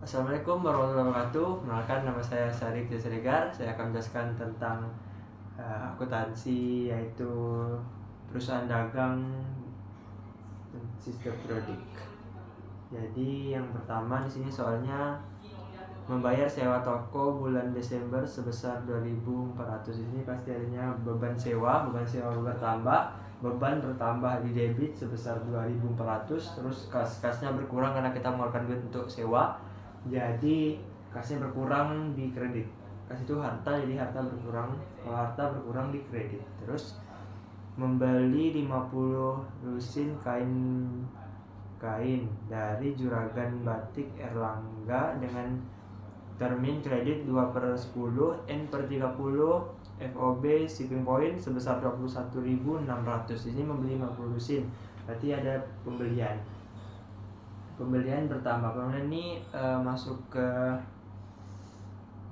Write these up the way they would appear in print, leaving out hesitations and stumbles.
Assalamualaikum warahmatullahi wabarakatuh. Perkenalkan, nama saya Sarik Desregar. Saya akan menjelaskan tentang akuntansi, yaitu perusahaan dagang dan sistem prodik. Jadi yang pertama di sini soalnya membayar sewa toko bulan Desember sebesar 2.400. Ini pasti adanya beban sewa bertambah, beban bertambah di debit sebesar 2.400, terus kasnya berkurang karena kita mengeluarkan duit untuk sewa. Jadi kasnya berkurang di kredit. Kas itu harta, jadi harta berkurang. Kalau harta berkurang di kredit. Terus membeli 50 lusin kain dari Juragan Batik Erlangga dengan termin kredit 2/10, N/30, FOB shipping point sebesar 21.600. Ini membeli 50 lusin, berarti ada pembelian bertambah. Kemudian ini masuk ke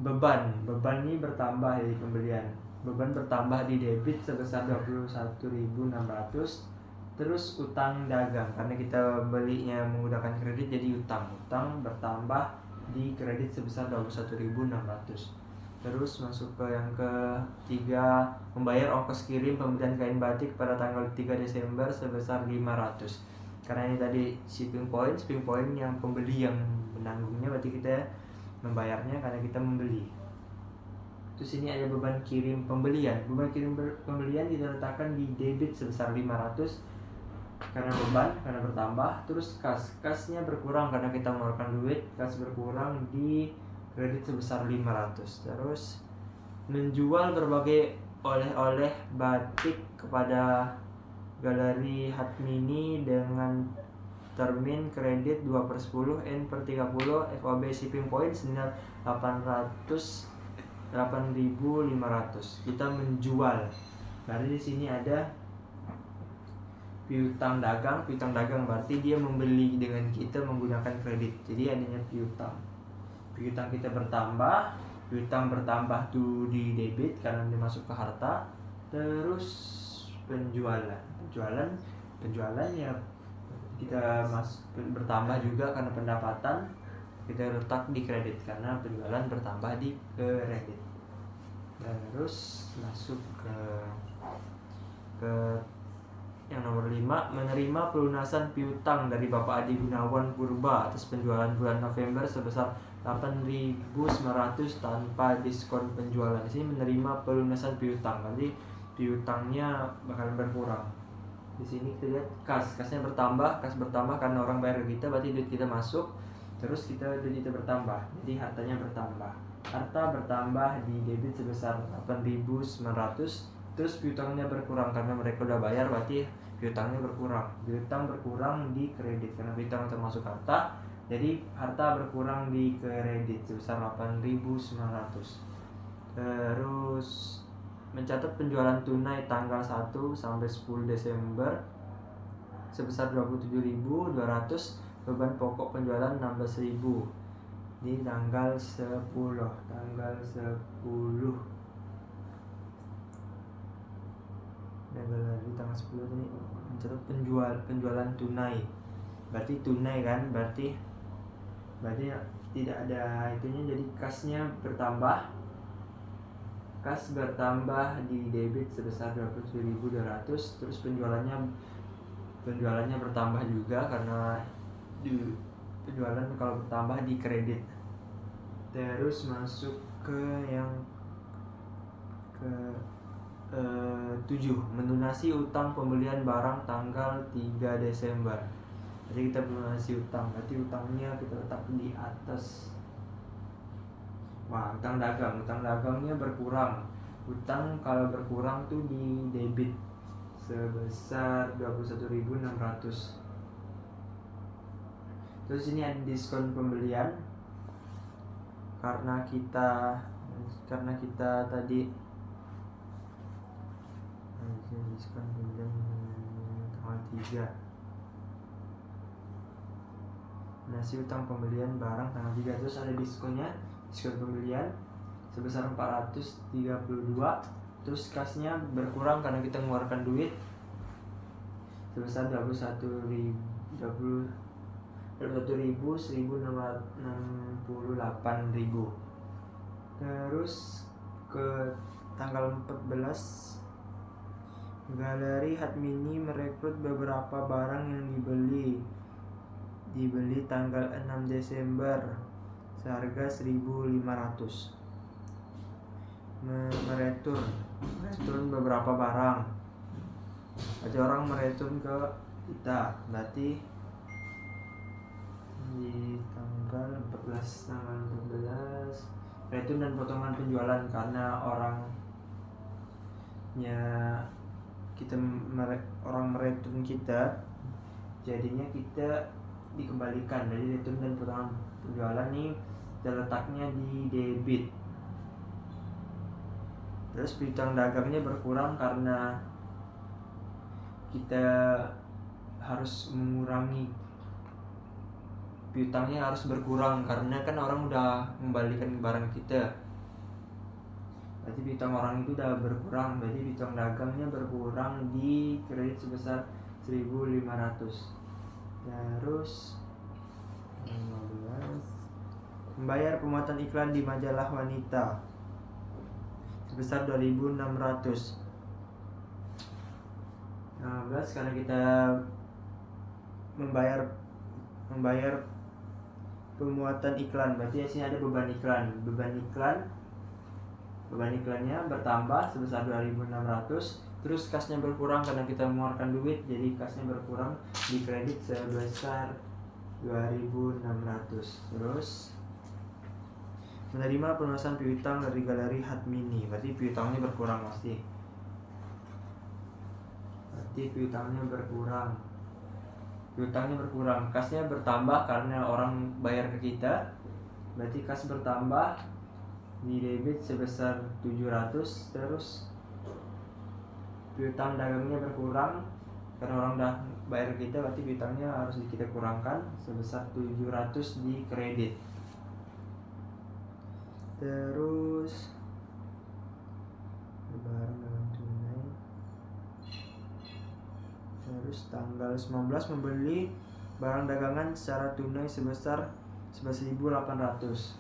beban ini bertambah dari pembelian. Beban bertambah di debit sebesar 21.600. Terus utang dagang, karena kita belinya menggunakan kredit jadi utang bertambah di kredit sebesar 21.600. Terus masuk ke yang ketiga, membayar ongkos kirim pembelian kain batik pada tanggal 3 Desember sebesar 500. Karena ini tadi shipping point yang pembeli yang menanggungnya, berarti kita membayarnya karena kita membeli. Terus ini ada beban kirim pembelian. Beban kirim pembelian kita letakkan di debit sebesar 500 karena beban, karena bertambah. Terus kasnya berkurang karena kita mengeluarkan duit, kas berkurang di kredit sebesar 500. Terus menjual berbagai oleh-oleh batik kepada Galeri Hatmini dengan termin kredit 2/10, N/30, FOB shipping point senilai 8.500. Kita menjual. Berarti di sini ada piutang dagang. Piutang dagang berarti dia membeli dengan kita menggunakan kredit. Jadi adanya piutang. Piutang kita bertambah. Piutang bertambah tuh di debit karena dia masuk ke harta. Terus penjualan ya kita bertambah juga karena pendapatan, kita letak di kredit karena penjualan bertambah di kredit. Terus masuk ke yang nomor 5, menerima pelunasan piutang dari Bapak Adi Gunawan Purba atas penjualan bulan November sebesar 8.900 tanpa diskon penjualan. Di sini menerima pelunasan piutang, nanti piutangnya bakalan berkurang. Di sini kita lihat kasnya bertambah, karena orang bayar ke kita, berarti duit kita masuk, terus duit kita bertambah, jadi hartanya bertambah. Harta bertambah di debit sebesar 8.900, terus piutangnya berkurang karena mereka udah bayar, berarti piutangnya berkurang. Piutang berkurang di kredit karena piutang termasuk harta, jadi harta berkurang di kredit sebesar 8.900. Terus mencatat penjualan tunai tanggal 1 sampai 10 Desember sebesar 27.200, beban pokok penjualan 16.000 di tanggal 10 di tanggal 10 ini mencatat penjualan tunai. Berarti tunai kan, berarti tidak ada itunya, jadi kasnya bertambah. Kas bertambah di debit sebesar 27.200, terus penjualannya bertambah juga karena penjualan kalau bertambah di kredit. Terus masuk ke yang ke 7, melunasi utang pembelian barang tanggal 3 Desember. Jadi kita melunasi utang, berarti utangnya kita letak di atas. Utang dagangnya berkurang. Utang kalau berkurang tuh di debit sebesar 21.600. Terus ini ada diskon pembelian karena kita tadi diskon pembelian tanggal 3. Nasi utang pembelian barang tanggal 3, terus ada diskonnya. Diskon pembelian sebesar 432, terus kasnya berkurang karena kita mengeluarkan duit sebesar 21.000, 1.668.000. Terus ke tanggal 14, Galeri Hatmini merekrut beberapa barang yang dibeli tanggal 6 Desember seharga 1.500. Mereturn beberapa barang. Ada orang mereturn ke kita, berarti di tanggal 14 return dan potongan penjualan karena orang mereturn kita, jadinya kita dikembalikan. Jadi return dan potongan penjualan nih terletaknya di debit. Terus piutang dagangnya berkurang karena kita harus mengurangi piutangnya, harus berkurang karena kan orang udah membalikan barang kita. Berarti piutang orang itu udah berkurang, berarti piutang dagangnya berkurang di kredit sebesar 1.500. Terus 15, membayar pemuatan iklan di majalah wanita sebesar 2.600. 15 karena kita membayar pemuatan iklan, berarti di sini ada beban iklannya bertambah sebesar 2.600. Terus kasnya berkurang karena kita mengeluarkan duit, jadi kasnya berkurang di kredit sebesar 2.600. Terus menerima pelunasan piutang dari Galeri Hatmini, berarti piutangnya berkurang pasti. Piutangnya berkurang, kasnya bertambah karena orang bayar ke kita, berarti kas bertambah di debit sebesar 700. Terus piutang dagangnya berkurang karena orang udah bayar ke kita, berarti piutangnya harus kita kurangkan sebesar 700 di kredit. Terus barang dalam tunai. Terus tanggal 19 membeli barang dagangan secara tunai sebesar 11.800.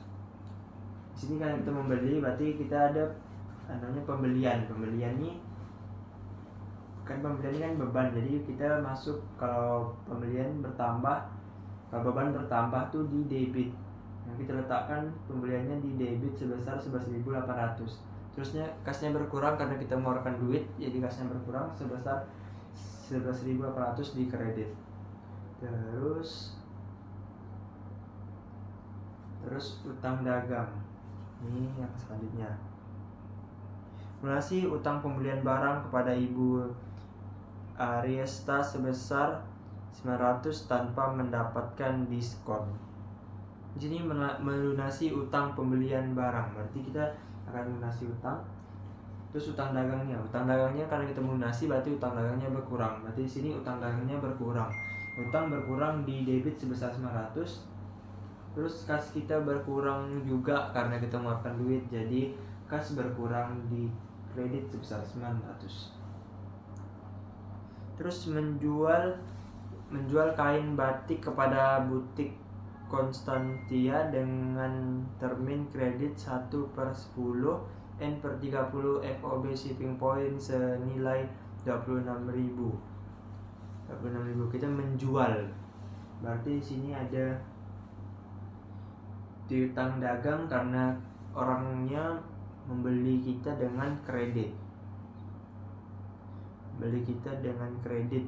Di sini kan kita membeli, berarti kita ada namanya pembelian. Pembelian ini kan beban. Jadi kita masuk, kalau pembelian bertambah, kalau beban bertambah tuh di debit. Yang kita letakkan pembeliannya di debit sebesar 11.800. Terusnya kasnya berkurang karena kita mengeluarkan duit, jadi kasnya berkurang sebesar 11.800 di kredit. Terus utang dagang. Ini yang selanjutnya. Melunasi utang pembelian barang kepada Ibu Ariesta sebesar 900 tanpa mendapatkan diskon. Di sini melunasi utang pembelian barang, berarti kita akan melunasi utang. Terus utang dagangnya karena kita melunasi, berarti utang dagangnya berkurang. Berarti di sini utang dagangnya berkurang. Utang berkurang di debit sebesar 900. Terus kas kita berkurang juga karena kita mengeluarkan duit, jadi kas berkurang di kredit sebesar 900. Terus menjual kain batik kepada butik Konstantia dengan termin kredit 1/10 N/30 FOB shipping point senilai 26.000. Kita menjual. Berarti di sini ada piutang dagang karena orangnya membeli kita dengan kredit.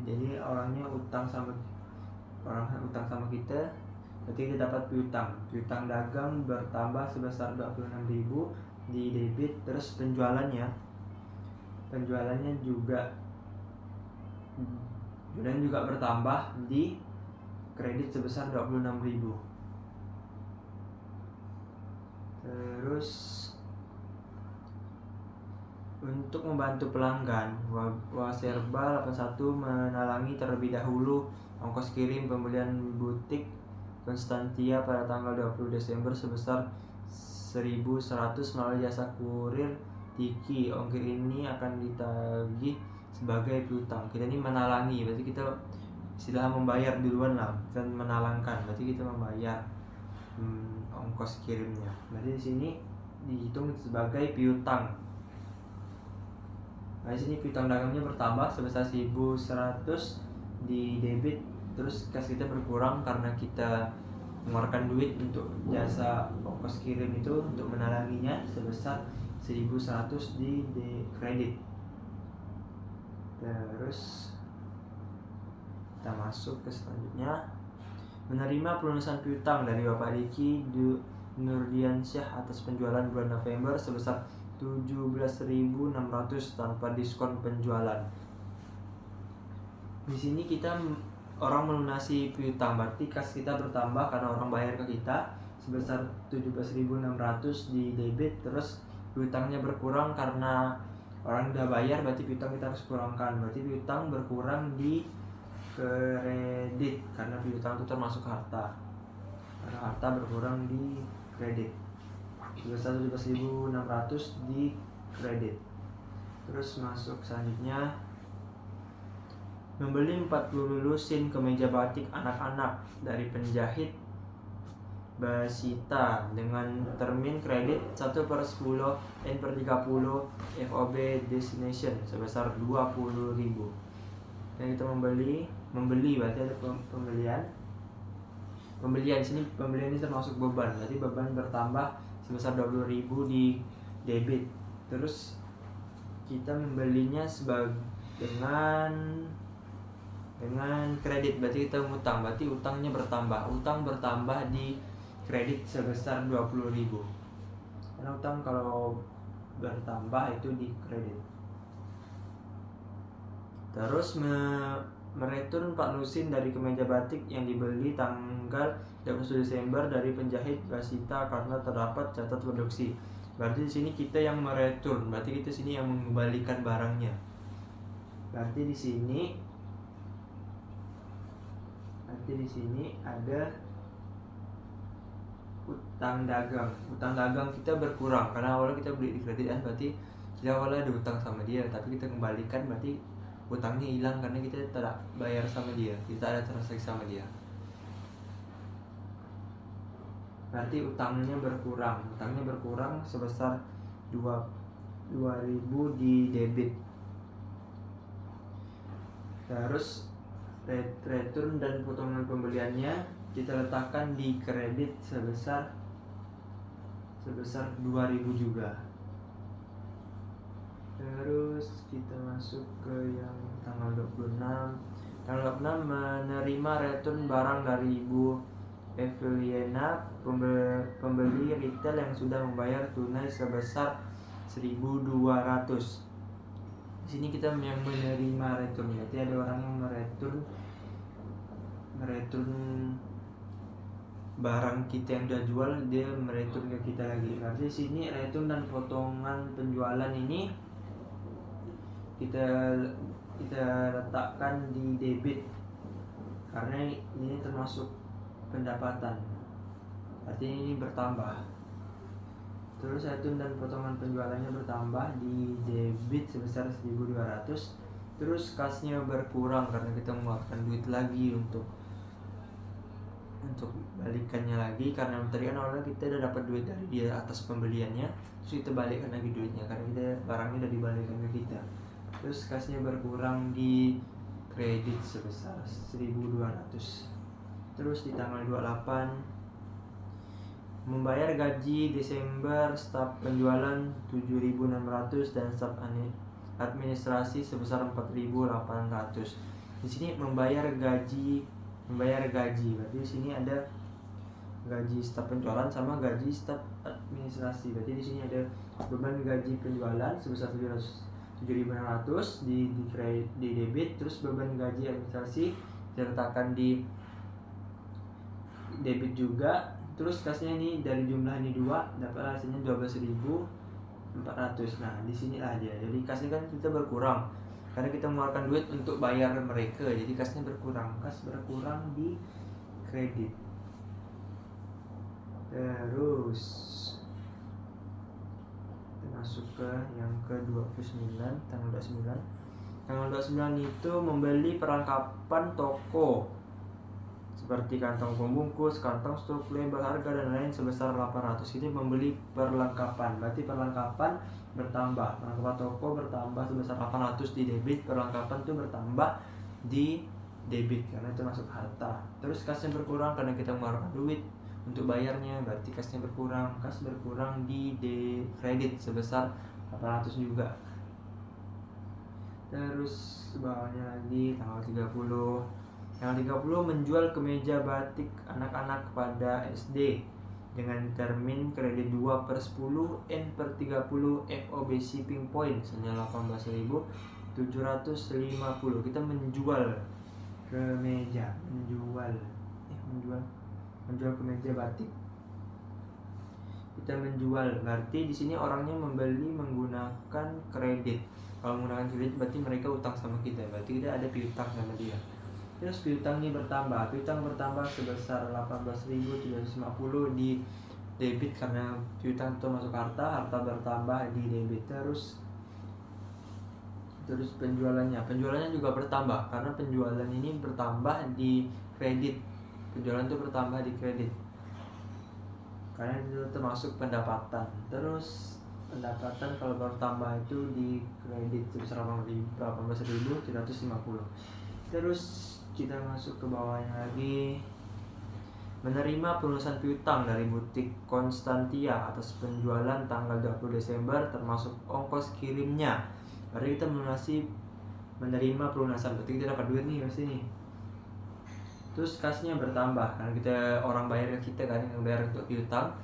Jadi orangnya utang sama kita, berarti kita dapat piutang dagang bertambah sebesar 26.000 di debit. Terus penjualannya juga bertambah di kredit sebesar 26.000. Terus untuk membantu pelanggan, Waserba 81 menalangi terlebih dahulu ongkos kirim pembelian butik Konstantia pada tanggal 20 Desember sebesar 1.100 melalui jasa kurir Tiki. Ongkir ini akan ditagih sebagai piutang. Kita ini menalangi, berarti kita istilah membayar duluan lah dan menalangkan, berarti kita membayar ongkos kirimnya. Berarti di sini dihitung sebagai piutang. Nah, di sini piutang dagangnya bertambah sebesar 1.100 di debit, terus kas kita berkurang karena kita mengeluarkan duit untuk jasa ongkos kirim itu untuk menalanginya sebesar 1.100 di kredit. Terus kita masuk ke selanjutnya, menerima pelunasan piutang dari Bapak Diki Nurdiansyah atas penjualan bulan November sebesar 17.600 tanpa diskon penjualan. Di sini kita orang melunasi piutang, berarti kas kita bertambah karena orang bayar ke kita sebesar 17.600 di debit, terus piutangnya berkurang karena orang udah bayar, berarti piutang kita harus kurangkan. Berarti piutang berkurang di kredit karena piutang itu termasuk harta. Karena harta berkurang di kredit sebesar 17.600 di kredit. Terus masuk selanjutnya, membeli 40 lusin kemeja batik anak-anak dari penjahit Basita dengan termin kredit 1/10 N/30 FOB Destination sebesar 20.000. Dan kita membeli berarti ada pembelian sini, pembelian ini termasuk beban, berarti beban bertambah sebesar 20.000 di debit. Terus kita membelinya dengan kredit, berarti kita ngutang, berarti utangnya bertambah. Utang bertambah di kredit sebesar 20.000. Karena utang kalau bertambah itu di kredit. Terus mereturn 4 lusin dari kemeja batik yang dibeli tanggal 21 Desember dari penjahit Basita karena terdapat catat produksi. Berarti di sini kita yang mereturn, berarti kita sini yang mengembalikan barangnya. Berarti di sini ada utang dagang. Utang dagang kita berkurang karena awalnya kita beli di kredit, berarti kita awalnya ada utang sama dia, tapi kita kembalikan, berarti utangnya hilang karena kita tidak bayar sama dia, kita ada transaksi sama dia. Berarti utangnya berkurang sebesar 2.000 di debit. Terus return dan potongan pembeliannya kita letakkan di kredit sebesar 2.000 juga. Terus kita masuk ke yang tanggal 26. Tanggal 26 menerima return barang dari Ibu Eveliana, pembeli retail yang sudah membayar tunai sebesar 1.200. Di sini kita yang menerima return, berarti ada orang yang mereturn barang kita yang udah jual, dia mereturn ke kita lagi. Berarti di sini return dan potongan penjualan ini kita letakkan di debit karena ini termasuk pendapatan, berarti ini bertambah. Terus return dan potongan penjualannya bertambah di debit sebesar 1.200. Terus kasnya berkurang karena kita mengeluarkan duit lagi untuk balikannya lagi, karena tadi kan awalnya kita udah dapat duit dari dia atas pembeliannya, terus kita balikkan lagi duitnya karena kita barangnya udah dibalikkan ke kita. Terus kasnya berkurang di kredit sebesar 1.200. Terus di tanggal 28 membayar gaji Desember staf penjualan 7.600 dan staf administrasi sebesar 4.800. Di sini membayar gaji, berarti di sini ada gaji staf penjualan sama gaji staf administrasi. Berarti di sini ada beban gaji penjualan sebesar 7.600 di debit, terus beban gaji administrasi diletakkan di debit juga. Terus kasnya ini dari jumlah ini 2 dapat hasilnya 12.400. Nah, di sini aja. Jadi kasnya kan kita berkurang karena kita mengeluarkan duit untuk bayar mereka. Jadi kasnya berkurang. Kas berkurang di kredit. Terus kita masuk ke yang ke-29, tanggal 29. Tanggal 29 itu membeli perlengkapan toko seperti kantong pembungkus, kantong struk, label harga dan lain sebesar 800. Ini membeli perlengkapan, berarti perlengkapan bertambah, perlengkapan toko bertambah sebesar 800 di debit, perlengkapan itu bertambah di debit karena itu masuk harta. Terus kasnya berkurang karena kita mengeluarkan duit untuk bayarnya, berarti kasnya berkurang, kas berkurang di kredit sebesar 800 juga. Terus bawahnya lagi tanggal 30. Tanggal 30 menjual kemeja batik anak-anak kepada SD dengan termin kredit 2/10 N per 30 FOB shipping point senilai 18.750. Kita menjual kemeja, menjual kemeja batik. Kita menjual, berarti di sini orangnya membeli menggunakan kredit. Kalau menggunakan kredit berarti mereka utang sama kita, berarti kita ada piutang sama dia. Terus piutang ini bertambah, piutang bertambah sebesar 18.750 di debit karena piutang itu masuk harta bertambah di debit. Terus penjualannya juga bertambah karena penjualan ini bertambah di kredit. Penjualan itu bertambah di kredit karena itu termasuk pendapatan. Terus pendapatan kalau bertambah itu di kredit sebesar 18.750. Terus kita masuk ke bawahnya lagi, menerima pelunasan piutang dari butik Konstantia atas penjualan tanggal 20 Desember termasuk ongkos kirimnya. Berarti kita menerima pelunasan, berarti kita dapat duit nih pasti nih. Terus kasnya bertambah karena kita orang bayar ke kita kan, yang bayar untuk piutang,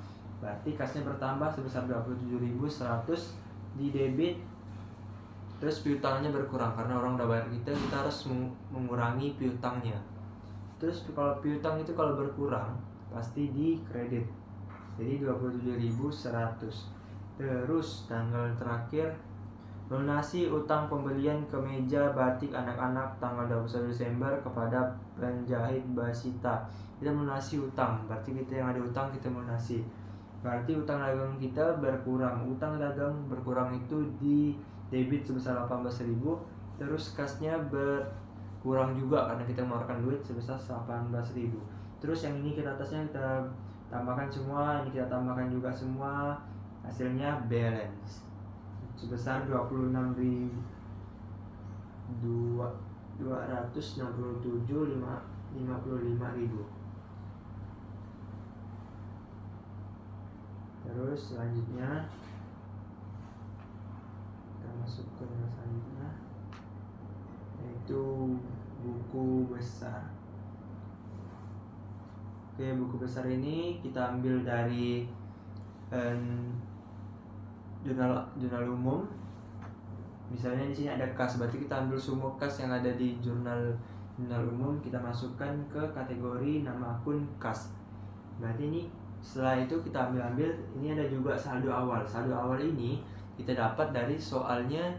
berarti kasnya bertambah sebesar 27.100 di debit. Terus piutangnya berkurang karena orang udah bayar kita harus mengurangi piutangnya. Terus kalau piutang itu kalau berkurang pasti di kredit, jadi 27.100. Terus tanggal terakhir, lunasi utang pembelian kemeja batik anak-anak tanggal 21 Desember kepada penjahit Basita. Kita melunasi utang, berarti kita yang ada utang kita melunasi. Berarti utang dagang kita berkurang. Utang dagang berkurang itu di debit sebesar 18.000. Terus kasnya berkurang juga karena kita mengeluarkan duit sebesar 18.000. Terus yang ini kita atasnya kita tambahkan semua, ini kita tambahkan juga semua, hasilnya balance sebesar 26.267.55.000. Terus selanjutnya kita masuk ke yang selanjutnya, yaitu buku besar. Oke, buku besar ini kita ambil dari jurnal umum. Misalnya di sini ada kas, berarti kita ambil semua kas yang ada di jurnal umum, kita masukkan ke kategori nama akun kas. Berarti ini setelah itu kita ambil ini ada juga saldo awal. Saldo awal ini kita dapat dari soal yaitu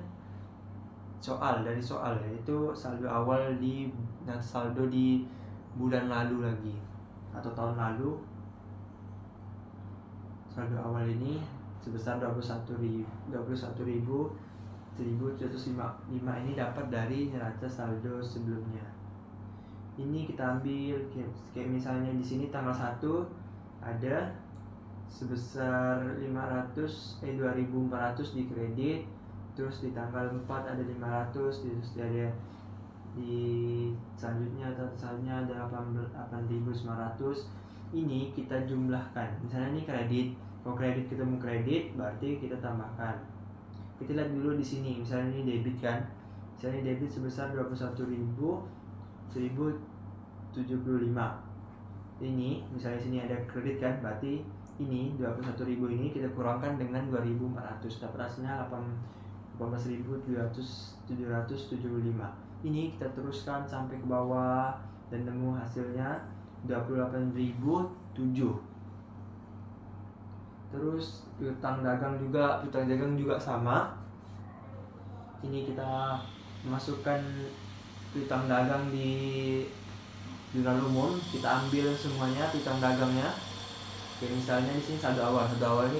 saldo awal saldo di bulan lalu lagi atau tahun lalu. Saldo awal ini sebesar 21.705 ini dapat dari neraca saldo sebelumnya. Ini kita ambil kayak misalnya di sini tanggal 1 ada sebesar 2.400 di kredit. Terus di tanggal 4 ada 500, terus ada di selanjutnya ada 8.900. Ini kita jumlahkan. Misalnya ini kredit. Kalau kredit ketemu kredit berarti kita tambahkan. Kita lihat dulu di sini. Misalnya ini debit kan. Misalnya debit sebesar 21.175. Ini misalnya sini ada kredit kan, berarti ini 21.000 ini kita kurangkan dengan 2.400, dapat hasilnya 18.775. Ini kita teruskan sampai ke bawah dan nemu hasilnya 28.007. Terus piutang dagang juga sama. Ini kita masukkan piutang dagang di jurnal umum, kita ambil semuanya piutang dagangnya. Oke, misalnya di sini saldo awal ini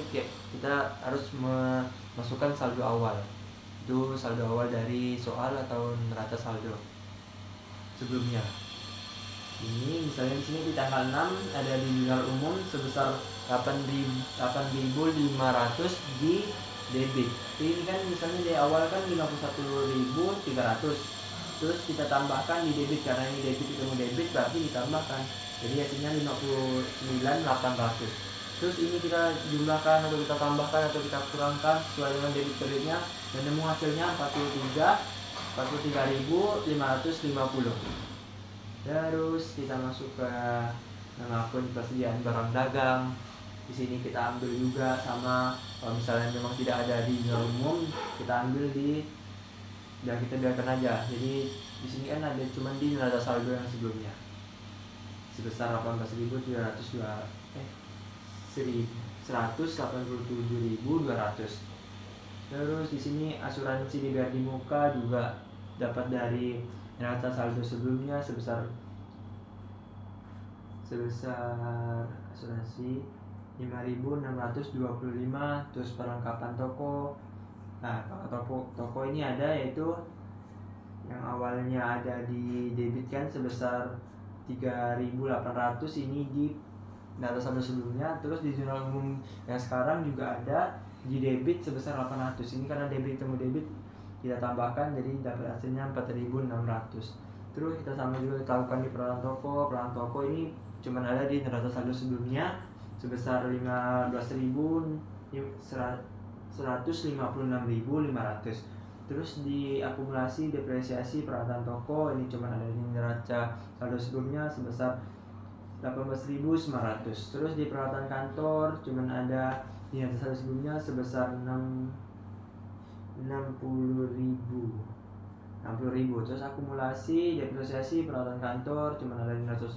kita harus memasukkan saldo awal. Itu saldo awal dari soal atau neraca saldo sebelumnya. Ini misalnya di sini di tanggal 6 ada di jurnal umum sebesar 8.500 di debit. Ini kan misalnya di awal kan 51.300. Terus kita tambahkan di debit, karena ini debit ketemu debit berarti ditambahkan. Jadi hasilnya 59.800. Terus ini kita jumlahkan atau kita tambahkan atau kita kurangkan sesuai dengan debit kreditnya dan nemu hasilnya 43.550. Terus kita masuk ke akun persediaan barang dagang. Di sini kita ambil juga sama, kalau misalnya memang tidak ada di jurnal umum, kita ambil di, dan kita biarkan aja. Jadi di sini kan ada cuman di neraca saldo yang sebelumnya sebesar 187.200. Terus di sini asuransi di Gardi Muka juga dapat dari neraca saldo sebelumnya sebesar asuransi 5.625. Terus perlengkapan toko. Nah, toko ini ada, yaitu yang awalnya ada di debit kan sebesar 3.800, ini di neraca saldo sebelumnya. Terus di jurnal umum yang sekarang juga ada di debit sebesar 800. Ini karena debit ketemu debit kita tambahkan, jadi dapat hasilnya 4.600. Terus kita sama juga kita lakukan di peralatan toko. Peralatan toko ini cuman ada di neraca saldo sebelumnya sebesar 156.500. Terus di akumulasi depresiasi peralatan toko ini cuman ada di neraca saldo sebelumnya sebesar 18.900. Terus di peralatan kantor cuman ada di neraca saldo sebelumnya sebesar 60.000. Terus akumulasi depresiasi peralatan kantor cuman ada di neraca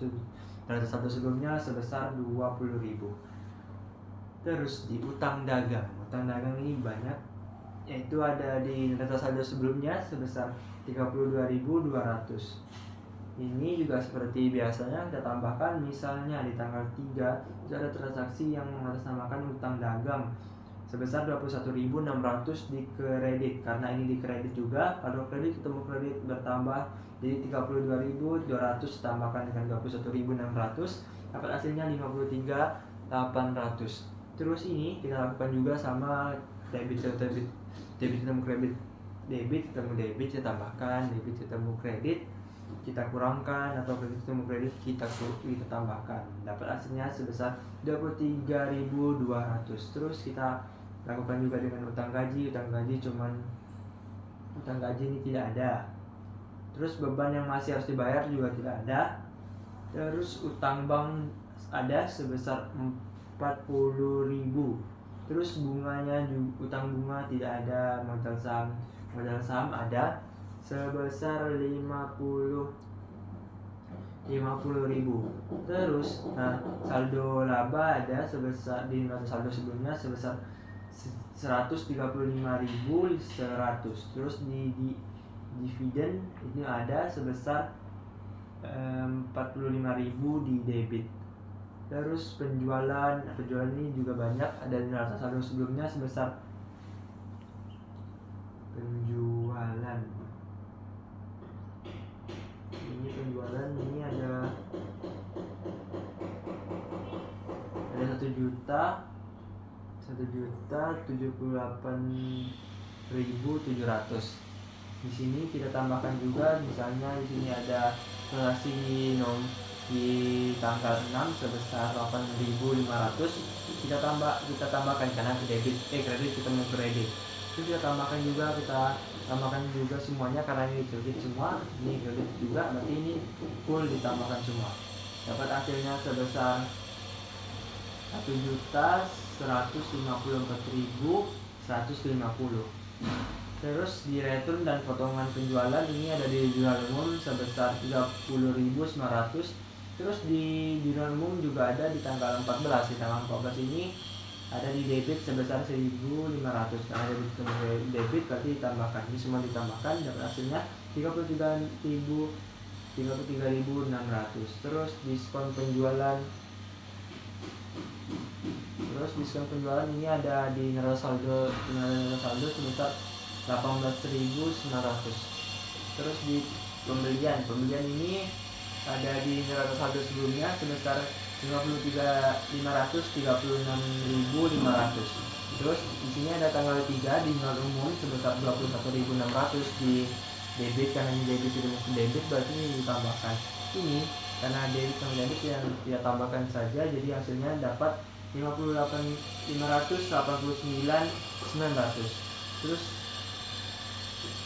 saldo sebelumnya sebesar 20.000. Terus di utang dagang ini banyak, yaitu ada di neraca saldo sebelumnya sebesar 32.200. Ini juga seperti biasanya kita tambahkan, misalnya di tanggal 3 itu ada transaksi yang mengatasnamakan utang dagang sebesar 21.600 di kredit. Karena ini di kredit juga, kalau kredit ketemu kredit bertambah, jadi 32.200 ditambahkan dengan 21.600 dapat hasilnya 53.800. Terus ini kita lakukan juga sama debit ketemu kredit, debit ketemu debit kita tambahkan, debit ketemu kredit kita kurangkan, atau kredit ketemu kredit kita tambahkan, dapat hasilnya sebesar 23.200. Terus kita lakukan juga dengan utang gaji ini tidak ada. Terus beban yang masih harus dibayar juga tidak ada. Terus utang bank ada sebesar 40.000. Terus bunganya juga, utang bunga tidak ada. Modal saham ada sebesar 50.000. Terus saldo laba ada sebesar di neraca saldo sebelumnya sebesar 135.100. Terus di dividen ini ada sebesar 45.000 di debit. Terus penjualan ini juga banyak, ada di neraca saldo sebelumnya sebesar penjualan ini ada 1.078.700. Di sini kita tambahkan juga, misalnya di sini ada transaksi di tanggal 6 sebesar 8.500. Kita tambahkan karena kredit ketemu kredit. Terus kita tambahkan juga semuanya karena ini kredit semua, ini kredit juga, berarti ini full ditambahkan semua. Dapat hasilnya sebesar 1.154.150. Terus di return dan potongan penjualan ini ada di jurnal umum sebesar 30.900. Terus di jurnal umum juga ada di tanggal 14. Di tanggal 14 ini ada di debit sebesar 1.500. Karena debit berarti ditambahkan. Ini semua ditambahkan, dapat hasilnya 33.600. Terus diskon penjualan ini ada di neraca saldo sebesar 18.900. Terus di pembelian ini ada di neraca saldo sebelumnya sebesar 36.500. Terus di sini ada tanggal 3 di jurnal umum sebesar 21.600 di debit, karena ini debit sudah masuk debit berarti ini ditambahkan. Ini karena debit sama debit yang kita tambahkan saja, jadi hasilnya dapat 58.589.900. Terus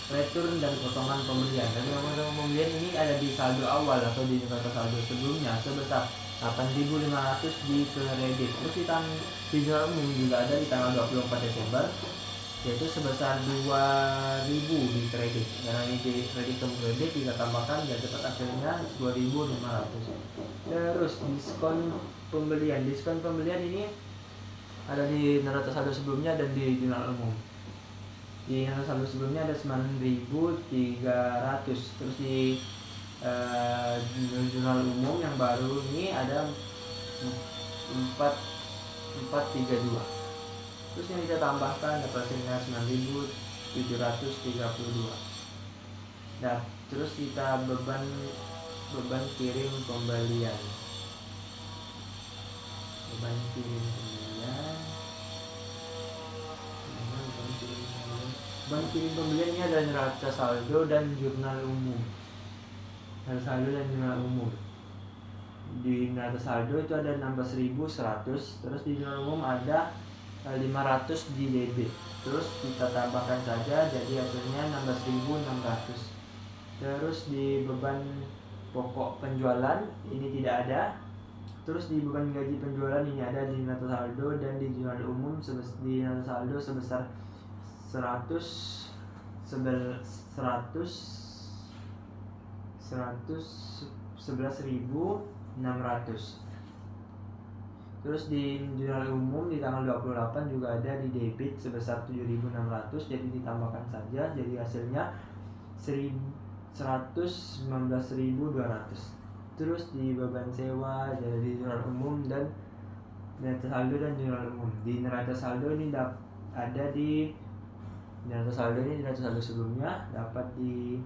return dan potongan pembelian. Dan potongan pembelian ini ada di saldo awal atau di neraca saldo sebelumnya sebesar 8.500 di kredit. Terus di jurnal umum juga ada di tanggal 24 Desember yaitu sebesar 2.000 di kredit. Karena ini di kredit ke kredit kita tambahkan dan dapat hasilnya 2.500. Terus diskon pembelian ini ada di neraca saldo sebelumnya dan di jurnal umum. Di neraca saldo sebelumnya ada 9.300. Terus di jurnal umum yang baru ini ada 432. Terus yang kita tambahkan dapat hasilnya 9.732. Nah, terus kita beban kirim pembelian. Beban kirim pembelian ini ada neraca saldo dan jurnal umum. Di neraca saldo itu ada 16.100, terus di jurnal umum ada 500 di debit. Terus kita tambahkan saja jadi hasilnya 16.600. Terus di beban pokok penjualan ini tidak ada. Terus di beban gaji penjualan ini ada di neraca saldo dan di jurnal umum di neraca saldo sebesar 111.600. Terus di jurnal umum di tanggal 28 juga ada di debit sebesar 7.600, jadi ditambahkan saja jadi hasilnya 119.200. Terus di beban sewa jadi di jurnal umum dan neraca saldo dan jurnal umum. Di neraca saldo ini ada di neraca saldo sebelumnya dapat di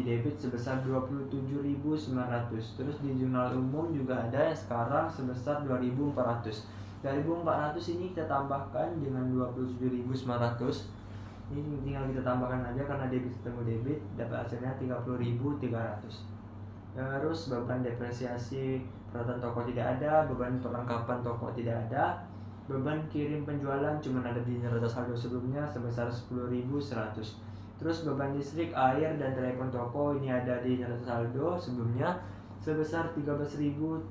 debit sebesar 27.900. Terus di jurnal umum juga ada yang sekarang sebesar 2.400. 2.400 ini kita tambahkan dengan 27.900. Ini tinggal kita tambahkan aja karena debit ketemu debit, dapat hasilnya 30.300. Terus beban depresiasi peralatan toko tidak ada, beban perlengkapan toko tidak ada, beban kirim penjualan cuma ada di neraca saldo sebelumnya sebesar 10.100. Terus beban listrik, air, dan telepon toko ini ada di neraca saldo sebelumnya sebesar 13.200.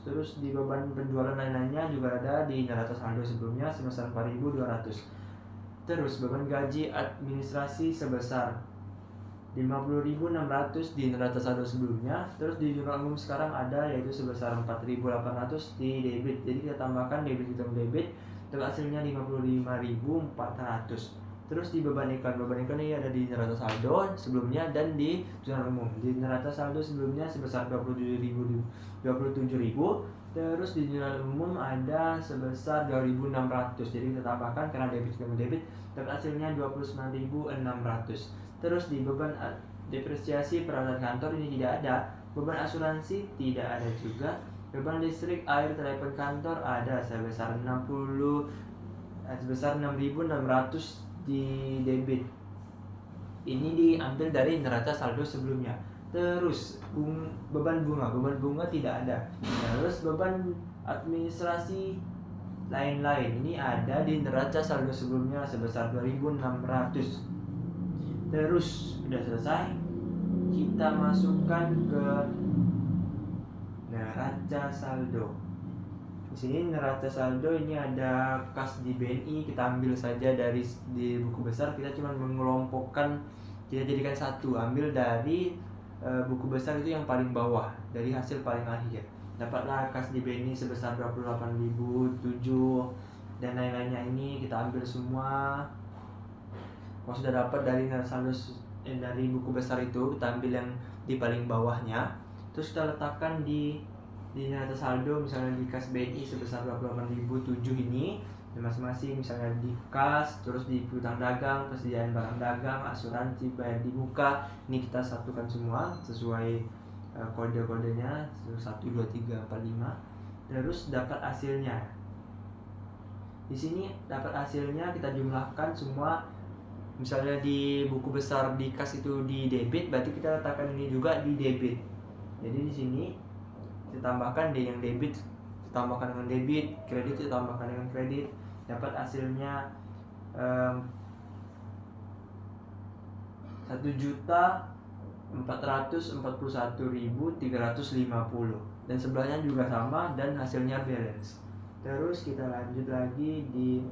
Terus di beban penjualan lain-lainnya juga ada di neraca saldo sebelumnya sebesar 4.200. Terus beban gaji administrasi sebesar 50.600 di neraca saldo sebelumnya. Terus di jurnal umum sekarang ada yaitu sebesar 4.800 di debit. Jadi kita tambahkan debit hitung debit, dapat hasilnya 55.400. Terus di beban ikan ini ada di neraca saldo sebelumnya dan di jurnal umum. Di neraca saldo sebelumnya sebesar 27.000. Terus di jurnal umum ada sebesar 2.600. Jadi kita tambahkan karena debit ketemu debit, dapat hasilnya 29.600. Terus di beban depresiasi peralatan kantor ini tidak ada. Beban asuransi tidak ada juga. Beban listrik, air, telepon kantor ada sebesar 6.600 di debit. Ini diambil dari neraca saldo sebelumnya. Terus beban bunga tidak ada. Terus beban administrasi lain-lain ini ada di neraca saldo sebelumnya sebesar 2.600. Terus sudah selesai, kita masukkan ke neraca saldo. Di sini neraca saldo ini ada kas di BNI, kita ambil saja di buku besar. Kita cuma mengelompokkan, kita jadikan satu, ambil dari buku besar itu yang paling bawah, dari hasil paling akhir. Dapatlah kas di BNI sebesar 28.007 dan lain-lainnya. Ini kita ambil semua. Kalau sudah dapat dari neraca saldo dari buku besar itu, kita ambil yang di paling bawahnya, terus kita letakkan di di neraca saldo misalnya di kas BNI sebesar 28.007 ini, masing-masing misalnya di kas, terus di piutang dagang, persediaan barang dagang, asuransi, bayar di muka, ini kita satukan semua sesuai kode-kodenya 1, 2, 3, 4, 5. Terus dapat hasilnya. Di sini dapat hasilnya kita jumlahkan semua. Misalnya di buku besar di kas itu di debit, berarti kita letakkan ini juga di debit. Jadi di sini ditambahkan D yang debit, ditambahkan dengan debit, kredit ditambahkan dengan kredit, dapat hasilnya 1.441.350, dan sebelahnya juga sama dan hasilnya balance. Terus kita lanjut lagi di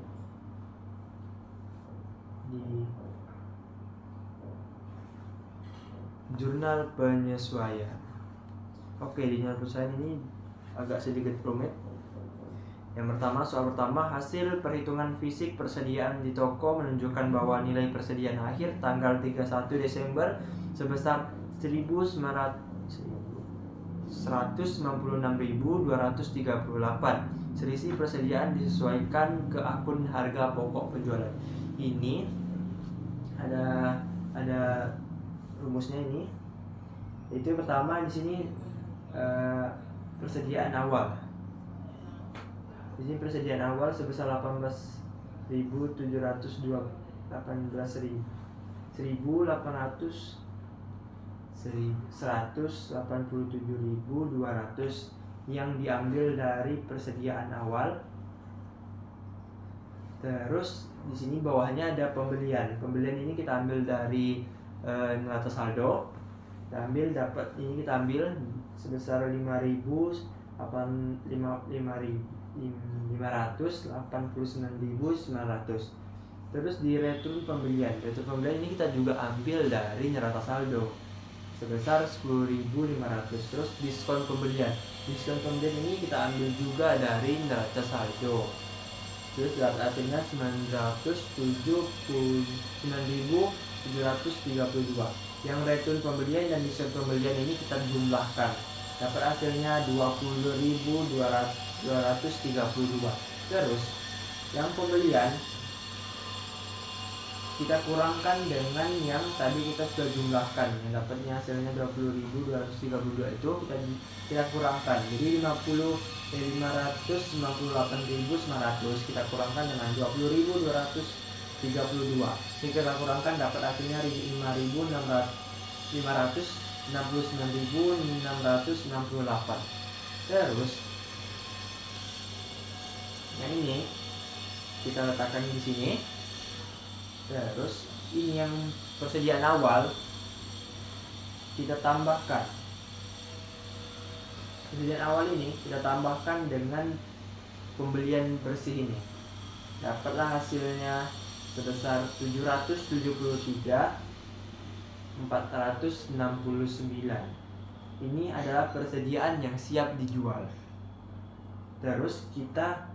jurnal penyesuaian. Oke, di jurnal penyesuaian ini agak sedikit rumit. Yang pertama, soal pertama, hasil perhitungan fisik persediaan di toko menunjukkan bahwa nilai persediaan akhir tanggal 31 Desember sebesar 196.238. Selisih persediaan disesuaikan ke akun harga pokok penjualan. Ini ada rumusnya ini. Itu yang pertama di sini persediaan awal. Di sini persediaan awal sebesar 187,200 yang diambil dari persediaan awal. Terus di sini bawahnya ada pembelian. Pembelian ini kita ambil dari neraca saldo. Kita ambil sebesar 589.900. Terus di return pembelian. Return pembelian ini kita juga ambil dari neraca saldo sebesar 10.500. Terus diskon pembelian. Diskon pembelian ini kita ambil juga dari neraca saldo. Terus hasilnya 979.732. Yang return pembelian dan diskon pembelian ini kita jumlahkan. Dapat hasilnya 20.232. Terus yang pembelian kita kurangkan dengan yang tadi kita sudah jumlahkan, yang dapatnya hasilnya 20.232 itu kita kurangkan. Jadi 558.900 kita kurangkan dengan 20.232. Jika kita kurangkan dapat hasilnya 569.668. Terus yang ini kita letakkan di sini. Terus ini yang persediaan awal kita tambahkan. Persediaan awal ini kita tambahkan dengan pembelian bersih ini. Dapatlah hasilnya sebesar 773.469. Ini adalah persediaan yang siap dijual. Terus kita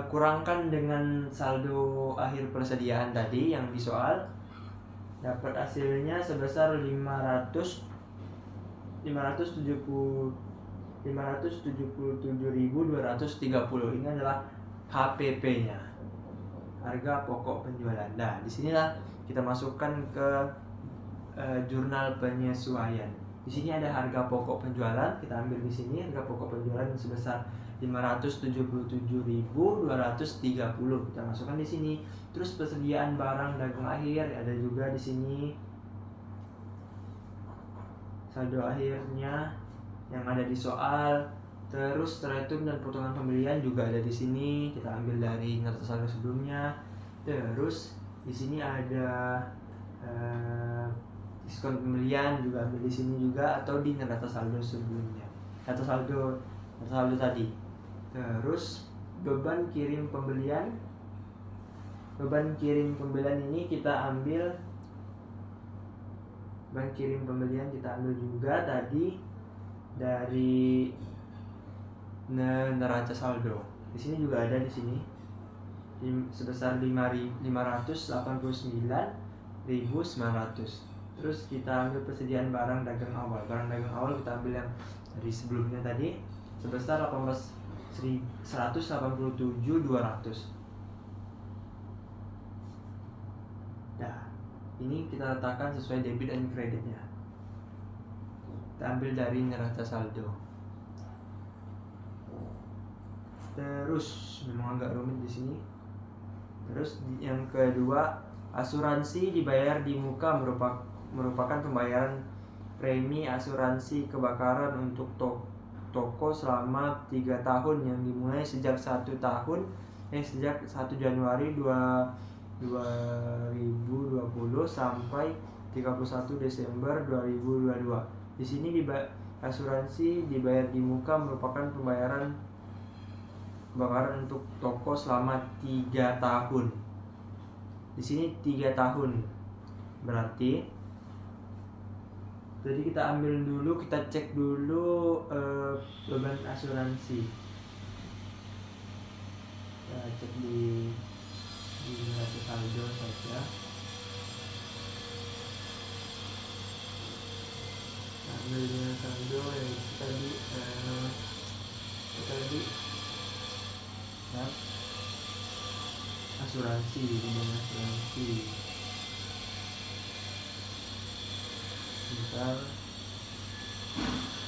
kurangkan dengan saldo akhir persediaan tadi yang di soal. Dapat hasilnya sebesar 577.230. Ini adalah HPP-nya, harga pokok penjualan. Nah, disinilah kita masukkan ke jurnal penyesuaian. Di sini ada harga pokok penjualan, kita ambil di sini harga pokok penjualan sebesar 577.230, kita masukkan di sini. Terus persediaan barang dagang akhir ada juga di sini. Saldo akhirnya yang ada di soal. Terus return dan potongan pembelian juga ada di sini, kita ambil dari neraca saldo sebelumnya. Terus di sini ada diskon pembelian juga ambil di sini juga, atau di neraca saldo sebelumnya, neraca saldo tadi. Terus beban kirim pembelian. Beban kirim pembelian ini kita ambil, beban kirim pembelian kita ambil juga tadi dari neraca saldo. Di sini juga ada di sini sebesar 589.900. Terus kita ambil persediaan barang dagang awal. Barang dagang awal kita ambil yang dari sebelumnya tadi sebesar 187.200. Nah, ini kita letakkan sesuai debit dan kreditnya. Kita ambil dari neraca saldo. Terus memang agak rumit di sini. Terus yang kedua, asuransi dibayar di muka merupakan pembayaran premi asuransi kebakaran untuk toko selama 3 tahun yang dimulai sejak 1 Januari 2020 sampai 31 Desember 2022. Di sini asuransi dibayar di muka merupakan pembayaran kebakaran untuk toko selama 3 tahun. Di sini 3 tahun. Berarti jadi kita ambil dulu, kita cek dulu beban asuransi. Kita cek di neraca saldo saja. Ambil dengan saldo yang tadi ya, asuransi dengan asuransi. Bentar.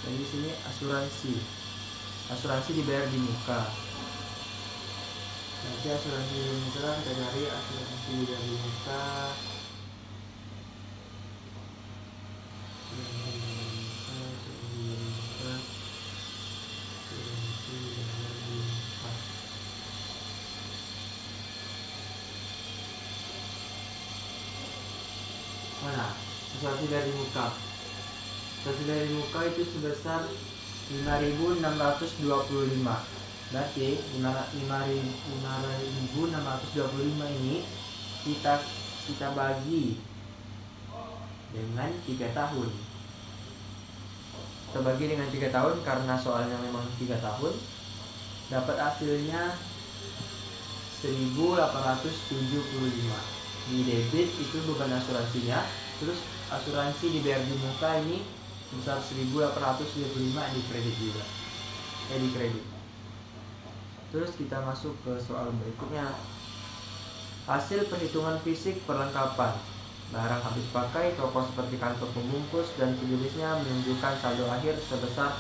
Jadi di sini asuransi dibayar di muka. Nanti asuransi di muka kita cari asuransi dibayar di muka. Mana? Asuransi dari muka. Asuransi dari muka itu sebesar 5.625. Berarti 5.625 ini kita bagi dengan 3 tahun. Kita bagi dengan 3 tahun karena soalnya memang 3 tahun. Dapat hasilnya 1.875. Di debit itu beban asuransinya, terus asuransi dibayar di muka ini sebesar 1.825 di kredit juga. Di kredit. Terus kita masuk ke soal berikutnya. Hasil perhitungan fisik perlengkapan barang habis pakai toko seperti kantor pembungkus dan sejenisnya menunjukkan saldo akhir sebesar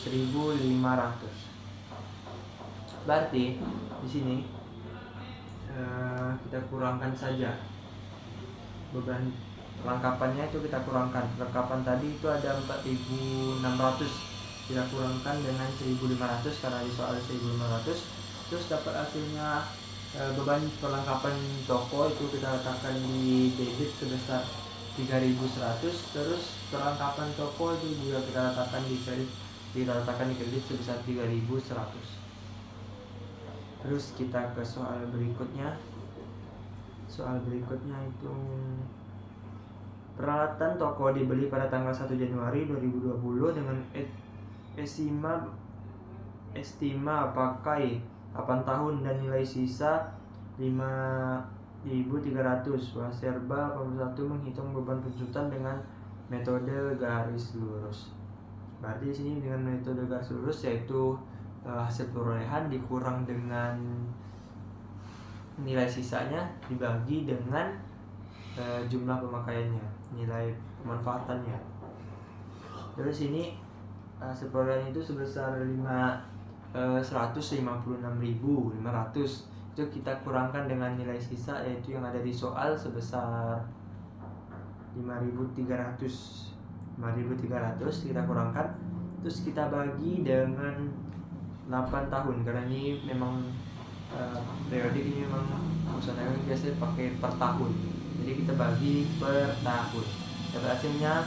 1.500. Berarti di sini kita kurangkan saja beban perlengkapannya, itu kita kurangkan. Perlengkapan tadi itu ada 4.600, kita kurangkan dengan 1.500 karena di soal 1.500. Terus dapat hasilnya beban perlengkapan toko itu kita letakkan di debit sebesar 3.100. Terus perlengkapan toko itu juga kita letakkan di kredit sebesar 3.100. Terus kita ke soal berikutnya. Soal berikutnya itu peralatan toko dibeli pada tanggal 1 Januari 2020 dengan estima pakai 8 tahun dan nilai sisa 5.300. Waserba 81 menghitung beban penjutan dengan metode garis lurus. Berarti di sini dengan metode garis lurus yaitu hasil perolehan dikurang dengan nilai sisanya dibagi dengan jumlah pemakaiannya, nilai pemanfaatannya. Terus ini hasil perolehan itu sebesar 156.500. Itu kita kurangkan dengan nilai sisa yaitu yang ada di soal sebesar 5.300. Kita kurangkan, terus kita bagi dengan 8 tahun karena ini memang periodik ini memang usahanya biasanya pakai per tahun, jadi kita bagi per tahun. Dapat hasilnya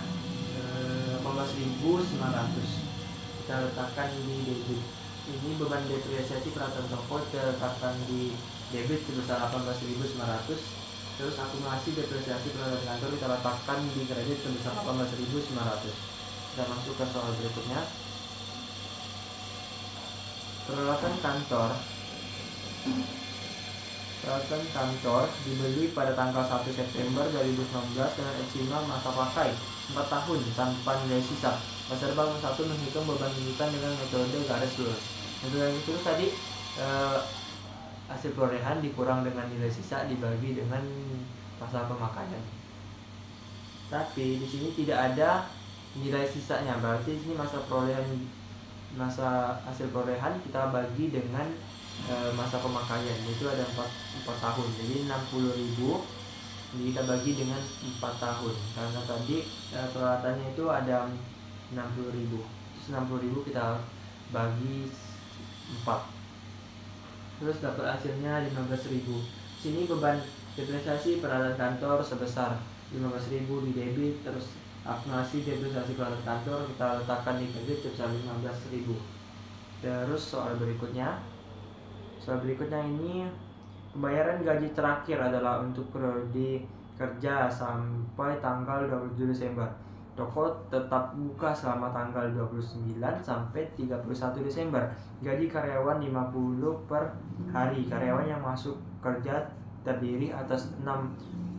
18.900. Kita letakkan di debit. Ini beban depresiasi peralatan toko kita letakkan di debit sebesar 18.900. Terus akumulasi depresiasi peralatan kantor kita letakkan di kredit sebesar 18.900. Kita masuk ke soal berikutnya. Peralatan kantor dibeli pada tanggal 1 September 2019 dengan estimasi masa pakai 4 tahun tanpa nilai sisa. Dasar bangun 1 menghitung beban tuntutan dengan metode garis lurus. Metode garis lurus tadi hasil perolehan dikurang dengan nilai sisa dibagi dengan masa pemakaian. Tapi di sini tidak ada nilai sisanya, berarti di sini masa hasil perolehan kita bagi dengan masa pemakaian, itu ada 4 tahun. Jadi 60.000 ini kita bagi dengan 4 tahun karena tadi peralatannya itu ada 60.000. Terus 60.000 kita bagi 4. Terus dapat hasilnya 15.000. Sini beban depresiasi peralatan kantor sebesar 15.000 di debit, terus akumulasi depresiasi peralatan kantor kita letakkan di kredit sebesar 15.000. Terus soal berikutnya ini pembayaran gaji terakhir adalah untuk periode kerja sampai tanggal 27 Desember. Toko tetap buka selama tanggal 29 sampai 31 Desember. Gaji karyawan 50 per hari. Karyawan yang masuk kerja terdiri atas 6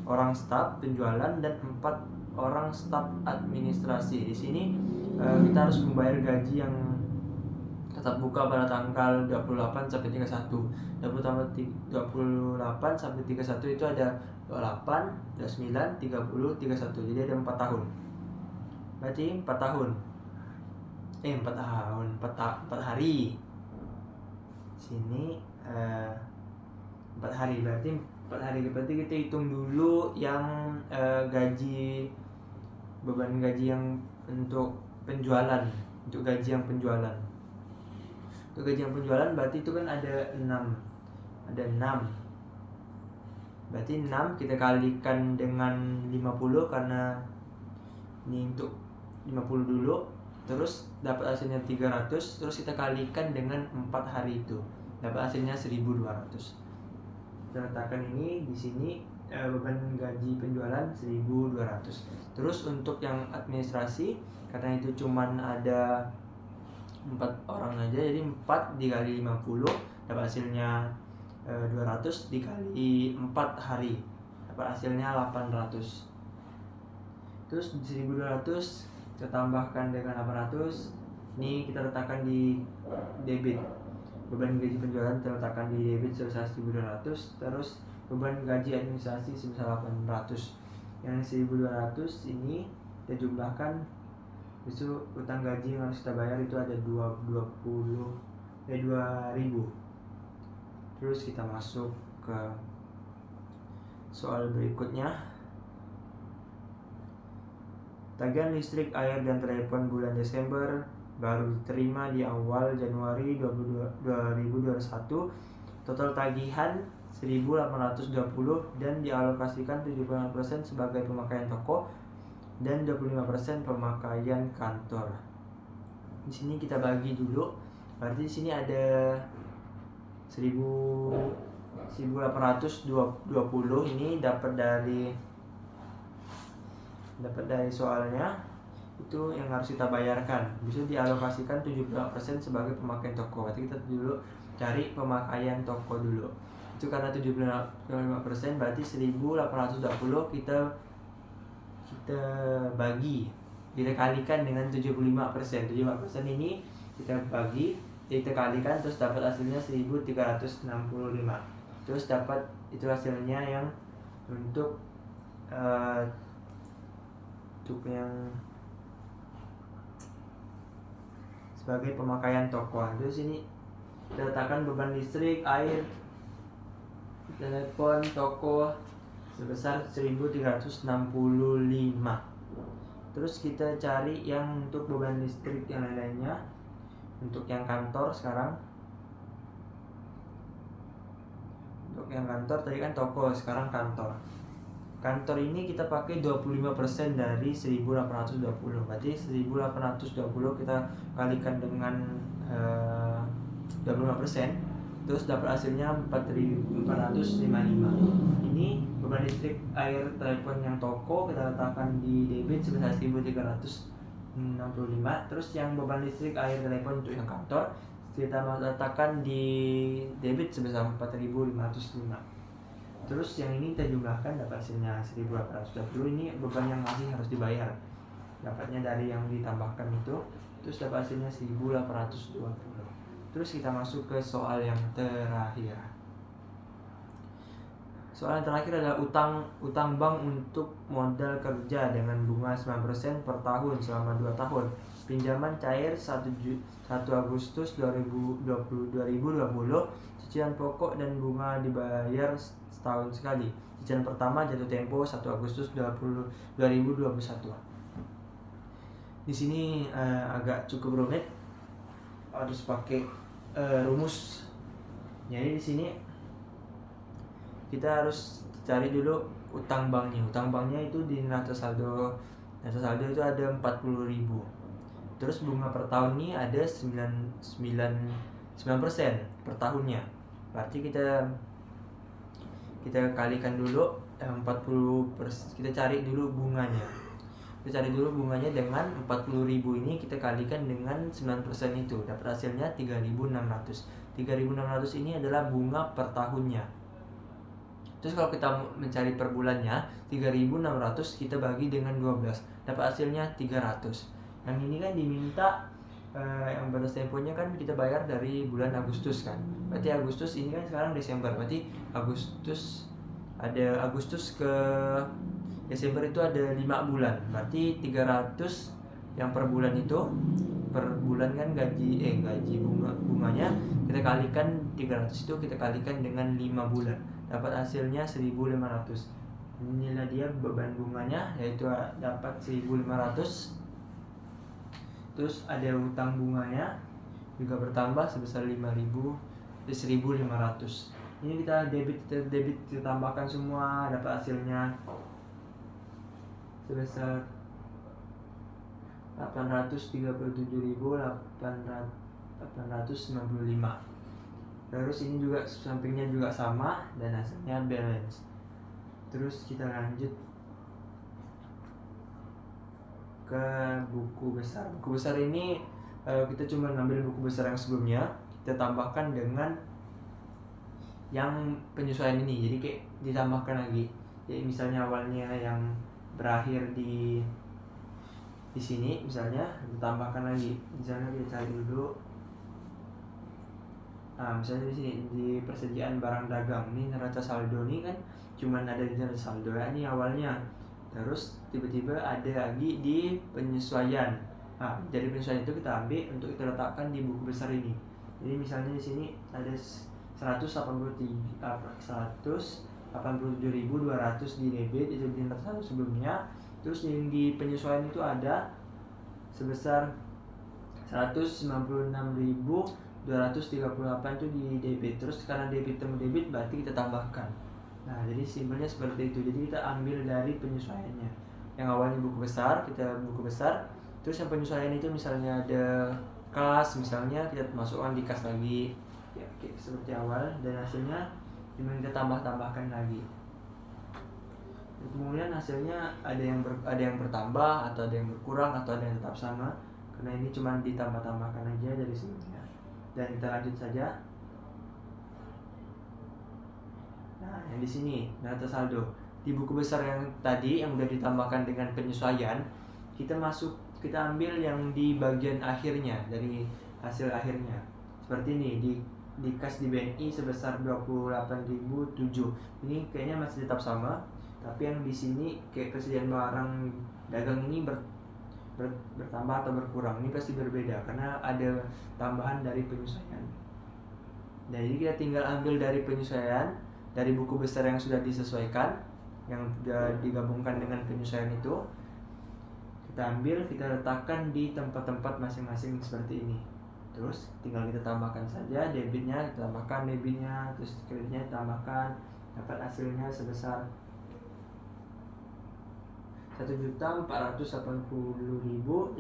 orang staf penjualan dan 4 orang staf administrasi. Di sini kita harus membayar gaji yang tetap buka pada tanggal 28 sampai 31. 28 sampai 31 itu ada 28, 29, 30, 31. Jadi ada 4 tahun. Berarti 4 tahun. 4 hari. Sini 4 hari, berarti 4 hari. Berarti kita hitung dulu yang beban gaji yang untuk penjualan, untuk gaji yang penjualan. Untuk gaji yang penjualan berarti itu kan ada 6. Berarti 6 kita kalikan dengan 50 karena ini untuk 50 dulu, terus dapat hasilnya 300, terus kita kalikan dengan 4 hari itu, dapat hasilnya 1.200. Kita letakkan ini di sini beban gaji penjualan 1.200. Terus untuk yang administrasi, karena itu cuman ada 4 orang aja, jadi 4 dikali 50 dapat hasilnya 200 dikali 4 hari dapat hasilnya 800. Terus 1.200 kita tambahkan dengan 800, ini kita letakkan di debit. Beban gaji penjualan kita letakkan di debit sebesar 1.200, terus beban gaji administrasi sebesar 800. Yang 1.200 ini kita jumlahkan, besok utang gaji yang harus kita bayar itu ada 2.000. Terus kita masuk ke soal berikutnya. Tagihan listrik, air, dan telepon bulan Desember baru diterima di awal Januari 2021. Total tagihan 1.820 dan dialokasikan 75% sebagai pemakaian toko dan 25% pemakaian kantor. Di sini kita bagi dulu. Berarti di sini ada 1.820 ini dapat dari soalnya itu yang harus kita bayarkan. Bisa dialokasikan 75% sebagai pemakaian toko. Berarti kita dulu cari pemakaian toko dulu. Itu karena 75% berarti 1.820 kita bagi, kita kalikan dengan 75%. 75% ini kita bagi, kita kalikan, terus dapat hasilnya 1.365. Terus dapat itu hasilnya yang untuk yang sebagai pemakaian toko. Terus ini kita letakkan beban listrik, air, telepon, toko sebesar 1.365. Terus kita cari yang untuk beban listrik yang lainnya. Untuk yang kantor sekarang, untuk yang kantor tadi kan toko, sekarang kantor. Kantor ini kita pakai 25% dari 1.820. Berarti 1.820 kita kalikan dengan 25%, terus dapat hasilnya 4.455. Ini beban listrik, air, telepon yang toko kita letakkan di debit sebesar 1.365. Terus yang beban listrik, air, telepon untuk yang kantor kita letakkan di debit sebesar 4.505. Terus yang ini kita jumlahkan dapat hasilnya 1.820. Ini beban yang masih harus dibayar. dapatnya dari yang ditambahkan itu, terus dapat hasilnya 1820. Terus kita masuk ke soal yang terakhir. Soal yang terakhir adalah utang bank untuk modal kerja dengan bunga 9% per tahun selama 2 tahun. Pinjaman cair 1 Agustus 2020, cicilan pokok dan bunga dibayar setahun sekali. Cicilan pertama jatuh tempo 1 Agustus 2021. Di sini agak cukup rumit, harus pakai rumus. Jadi di sini kita harus cari dulu utang banknya. Utang banknya itu di neraca saldo. Neraca saldo itu ada 40.000. Terus bunga per tahun ini ada 9% per tahunnya. Berarti kita kalikan dulu 40%, kita cari dulu bunganya. Kita cari dulu bunganya dengan 40.000 ini, kita kalikan dengan 9% itu, dapat hasilnya 3.600. 3.600 ini adalah bunga per tahunnya. Terus kalau kita mencari per bulannya, 3.600 kita bagi dengan 12, dapat hasilnya 300. Yang ini kan diminta yang batas temponya kan kita bayar dari bulan Agustus kan. Berarti Agustus ini kan sekarang Desember. Berarti Agustus ke Desember itu ada 5 bulan. Berarti 300 yang per bulan itu, per bulan kan gaji bunganya kita kalikan 300 itu kita kalikan dengan 5 bulan. Dapat hasilnya 1.500. Inilah dia beban bunganya, yaitu dapat 1.500. Terus ada utang bunganya juga bertambah sebesar 1.500. Ini kita debit kita tambahkan semua, dapat hasilnya sebesar 837.895. Terus ini juga sampingnya juga sama dan hasilnya balance. Terus kita lanjut ke buku besar. Buku besar ini kita cuma ngambil buku besar yang sebelumnya, kita tambahkan dengan yang penyesuaian ini. Jadi kayak ditambahkan lagi. Jadi misalnya awalnya yang berakhir di sini, misalnya ditambahkan lagi. Misalnya kita cari dulu. Nah, misalnya di sini di persediaan barang dagang ini neraca saldo ini kan cuman ada di neraca saldo ya, ini awalnya. Terus tiba-tiba ada lagi di penyesuaian. Nah, dari penyesuaian itu kita ambil untuk kita letakkan di buku besar ini. Jadi misalnya di sini ada 187.200 di debit, itu di neraca saldo sebelumnya. Terus yang di penyesuaian itu ada sebesar 196.238 itu di debit. Terus karena debit temu debit berarti kita tambahkan. Nah, jadi simpelnya seperti itu. Jadi kita ambil dari penyesuaiannya. Yang awalnya buku besar, kita buku besar. Terus yang penyesuaian itu misalnya ada kas, misalnya kita masukkan di kas lagi. Ya, seperti awal, dan hasilnya cuma kita tambahkan lagi. Kemudian hasilnya ada yang bertambah, atau ada yang berkurang, atau ada yang tetap sama. Karena ini cuma ditambahkan aja dari sebelumnya. Dan kita lanjut saja. Nah, yang di sini neraca saldo di buku besar yang tadi yang udah ditambahkan dengan penyesuaian, kita ambil yang di bagian akhirnya, dari hasil akhirnya. Seperti ini di kas di BNI sebesar 28.007. Ini kayaknya masih tetap sama, tapi yang di sini kayak persediaan barang dagang ini bertambah atau berkurang. Ini pasti berbeda karena ada tambahan dari penyesuaian. Jadi kita tinggal ambil dari penyesuaian dari buku besar yang sudah disesuaikan, yang sudah digabungkan dengan penyesuaian itu, kita ambil, kita letakkan di tempat-tempat masing-masing seperti ini. Terus tinggal kita tambahkan saja debitnya, kita tambahkan debitnya, terus kreditnya ditambahkan, dapat hasilnya sebesar 1.480.570.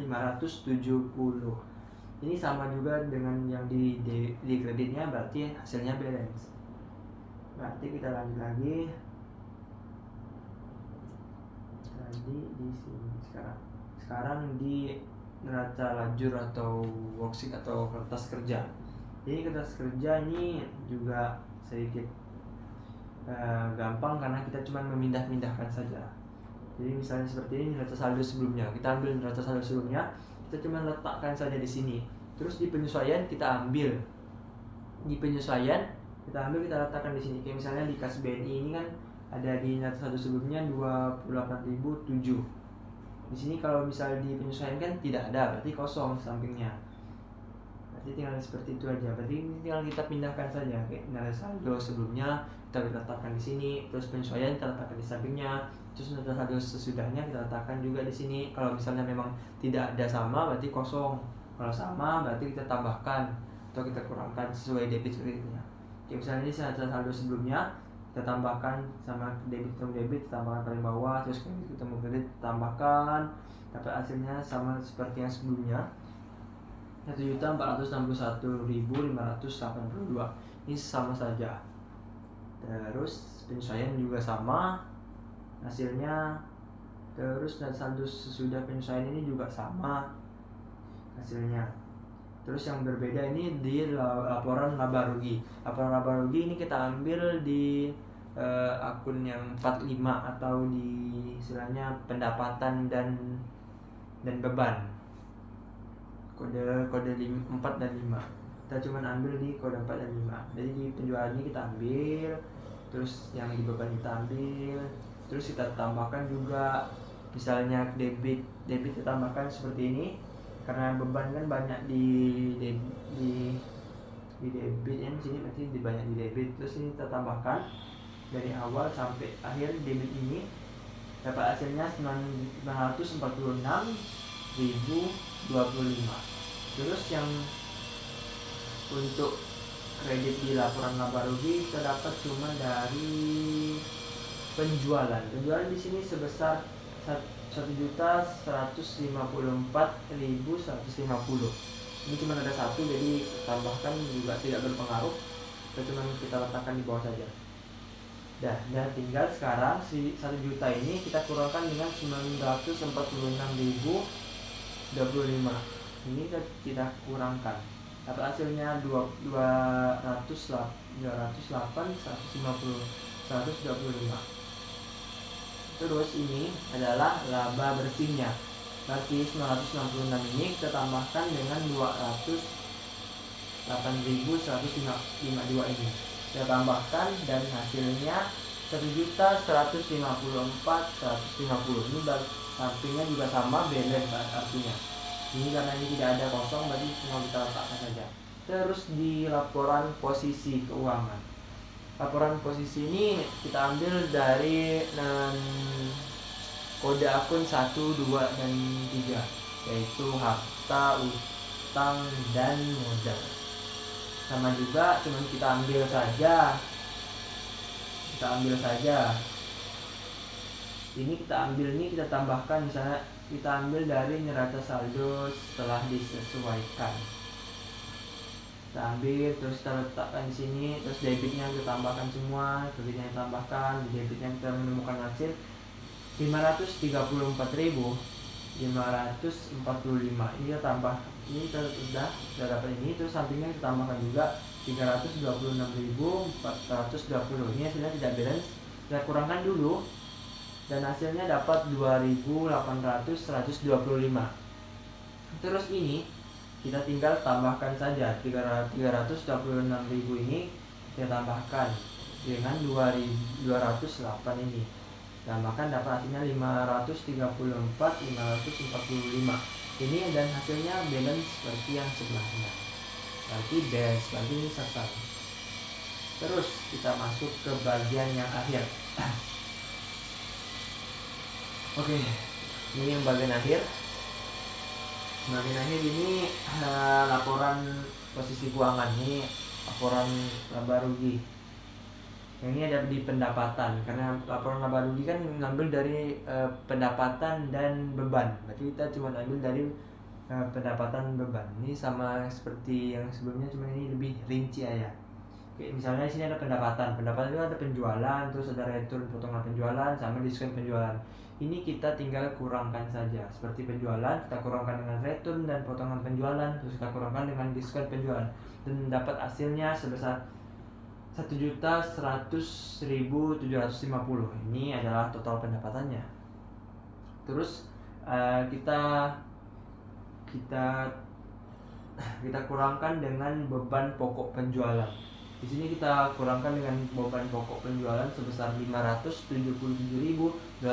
Ini sama juga dengan yang di kreditnya, berarti hasilnya balance. Berarti kita lanjut lagi. Tadi di sini sekarang di neraca lajur atau worksheet atau kertas kerja. Jadi kertas kerja ini juga sedikit gampang karena kita cuma memindahkan saja. Jadi misalnya seperti ini neraca saldo sebelumnya, kita ambil neraca saldo sebelumnya, kita cuma letakkan saja di sini. Terus di penyesuaian kita ambil, kita letakkan di sini. Kayak misalnya di kas BNI ini kan ada di neraca saldo sebelumnya 28.007. Di sini kalau misalnya di penyesuaian kan tidak ada, berarti kosong sampingnya. Berarti tinggal seperti itu aja. Berarti tinggal kita pindahkan saja. Kayak neraca saldo sebelumnya kita letakkan di sini, terus penyesuaian kita letakkan di sampingnya, terus neraca saldo sesudahnya kita letakkan juga di sini. Kalau misalnya memang tidak ada sama, berarti kosong. Kalau sama, berarti kita tambahkan atau kita kurangkan sesuai debit kreditnya. Kayak misalnya ini neraca saldo sebelumnya, kita tambahkan sama debit ketemu debit, kita tambahkan paling bawah, terus kredit ketemu kredit, tambahkan, dapat hasilnya sama seperti yang sebelumnya, 1.461.582. Ini sama saja. Terus penyesuaian juga sama hasilnya. Terus neraca saldo sesudah penyesuaian ini juga sama hasilnya. Terus yang berbeda ini di laporan laba rugi. Laporan laba rugi ini kita ambil di akun yang 45 atau di istilahnya pendapatan dan beban. Kode 4 dan 5. Kita cuma ambil di kode 4 dan 5. Jadi di penjualan ini kita ambil, terus yang di beban kita ambil, terus kita tambahkan juga misalnya debit kita tambahkan seperti ini. Karena beban kan banyak di debit yang sini, berarti banyak di debit. Terus ini kita tambahkan dari awal sampai akhir debit ini, dapat hasilnya 946.025. Terus yang untuk kredit di laporan laba rugi kita dapat cuma dari penjualan di sini sebesar 1.154.150. Ini cuma ada satu, jadi tambahkan juga tidak berpengaruh. Kita letakkan di bawah saja. Dan tinggal sekarang si 1 juta ini kita kurangkan dengan 946.025. Ini kita kurangkan, dapat hasilnya 125. Terus ini adalah laba bersihnya. Berarti 966 ini kita tambahkan dengan 208.152 ini. Kita tambahkan dan hasilnya 1.154.150. Ini sampingnya juga sama, balance artinya. Ini karena ini tidak ada kosong, berarti cuma kita letakkan saja. Terus di laporan posisi keuangan. Laporan posisi ini kita ambil dari kode akun 1, 2, dan 3, yaitu harta, utang, dan modal. Sama juga, cuma kita ambil saja. Ini kita tambahkan, misalnya kita ambil dari neraca saldo setelah disesuaikan. Kita ambil, terus kita letakkan di sini, terus debitnya kita tambahkan semua, kreditnya kita tambahkan, di debitnya kita menemukan hasil 534.545. Ini kita tambah, ini kita sudah dapat ini, terus sampingnya kita tambahkan juga 326.420. Ini hasilnya tidak balance, kita kurangkan dulu, dan hasilnya dapat 2.800.125. Terus ini kita tinggal tambahkan saja 326.000 ini kita tambahkan dengan 2.208 ini, tambahkan dapat hasilnya 534.545 ini, dan hasilnya balance seperti yang sebelahnya. Berarti balance, berarti ini selesai. Terus kita masuk ke bagian yang akhir. Oke, ini yang bagian akhir. Bagian akhir ini laporan posisi keuangan, ini laporan laba rugi. Yang ini ada di pendapatan, karena laporan laba rugi kan ngambil dari pendapatan dan beban. Berarti kita cuma ambil dari pendapatan beban. Ini sama seperti yang sebelumnya, cuma ini lebih rinci aja. Oke, misalnya di sini ada pendapatan itu ada penjualan, terus ada return potongan penjualan sama diskon penjualan. Ini kita tinggal kurangkan saja. Seperti penjualan kita kurangkan dengan return dan potongan penjualan, terus kita kurangkan dengan diskon penjualan, dan dapat hasilnya sebesar 1.100.750. Ini adalah total pendapatannya. Terus kita kurangkan dengan beban pokok penjualan. Di sini kita kurangkan dengan beban pokok penjualan sebesar 577.230.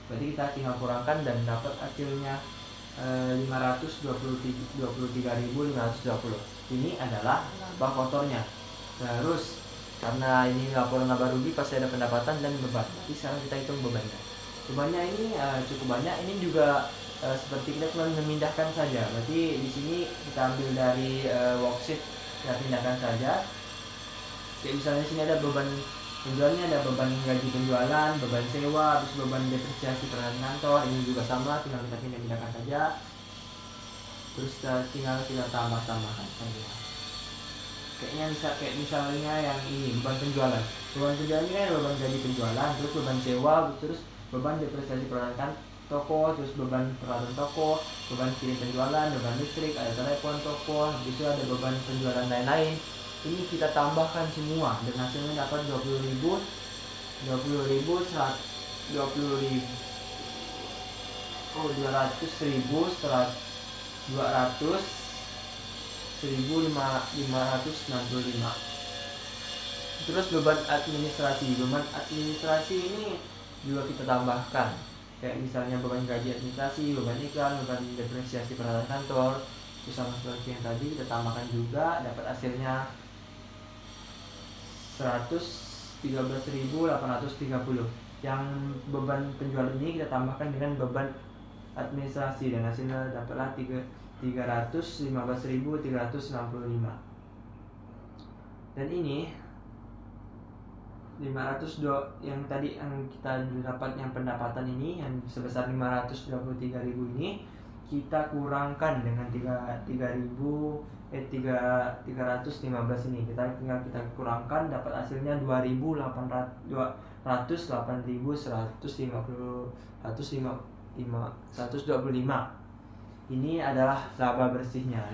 Berarti kita tinggal kurangkan dan dapat hasilnya 523.520. Ini adalah laba kotornya. Terus karena ini laporan laba rugi pasti ada pendapatan dan beban. Jadi sekarang kita hitung bebannya. Bebannya ini cukup banyak. Ini juga seperti kita cuma memindahkan saja. Berarti di sini kita ambil dari worksheet, kita pindahkan saja. Kayak misalnya di sini ada beban penjualannya, ada beban gaji penjualan, beban sewa, habis beban depresiasi peralatan kantor. Ini juga sama, tinggal kita pindahkan saja. Terus tinggal kita tambahkan saja. Kayak misalnya yang ini beban penjualan. Beban penjualan ini kan beban gaji penjualan, terus beban sewa, terus beban depresiasi peralatan toko, terus beban peralatan toko, beban kirim penjualan, beban listrik, ada telepon toko, itu ada beban penjualan lain-lain. Ini kita tambahkan semua dan hasilnya dapat 20.000, 200.000, 1.565. Terus beban administrasi ini juga kita tambahkan. Kayak misalnya beban gaji administrasi, beban iklan, beban depresiasi peralatan kantor, itu sama seperti yang tadi kita tambahkan juga, dapat hasilnya 113.830. Yang beban penjualan ini kita tambahkan dengan beban administrasi dan hasilnya dapatlah 315.365. Dan ini 502 yang tadi yang kita dapat yang pendapatan ini yang sebesar 523.000 ini kita kurangkan dengan 315 ini kita kurangkan dapat hasilnya 125. Ini adalah laba bersihnya.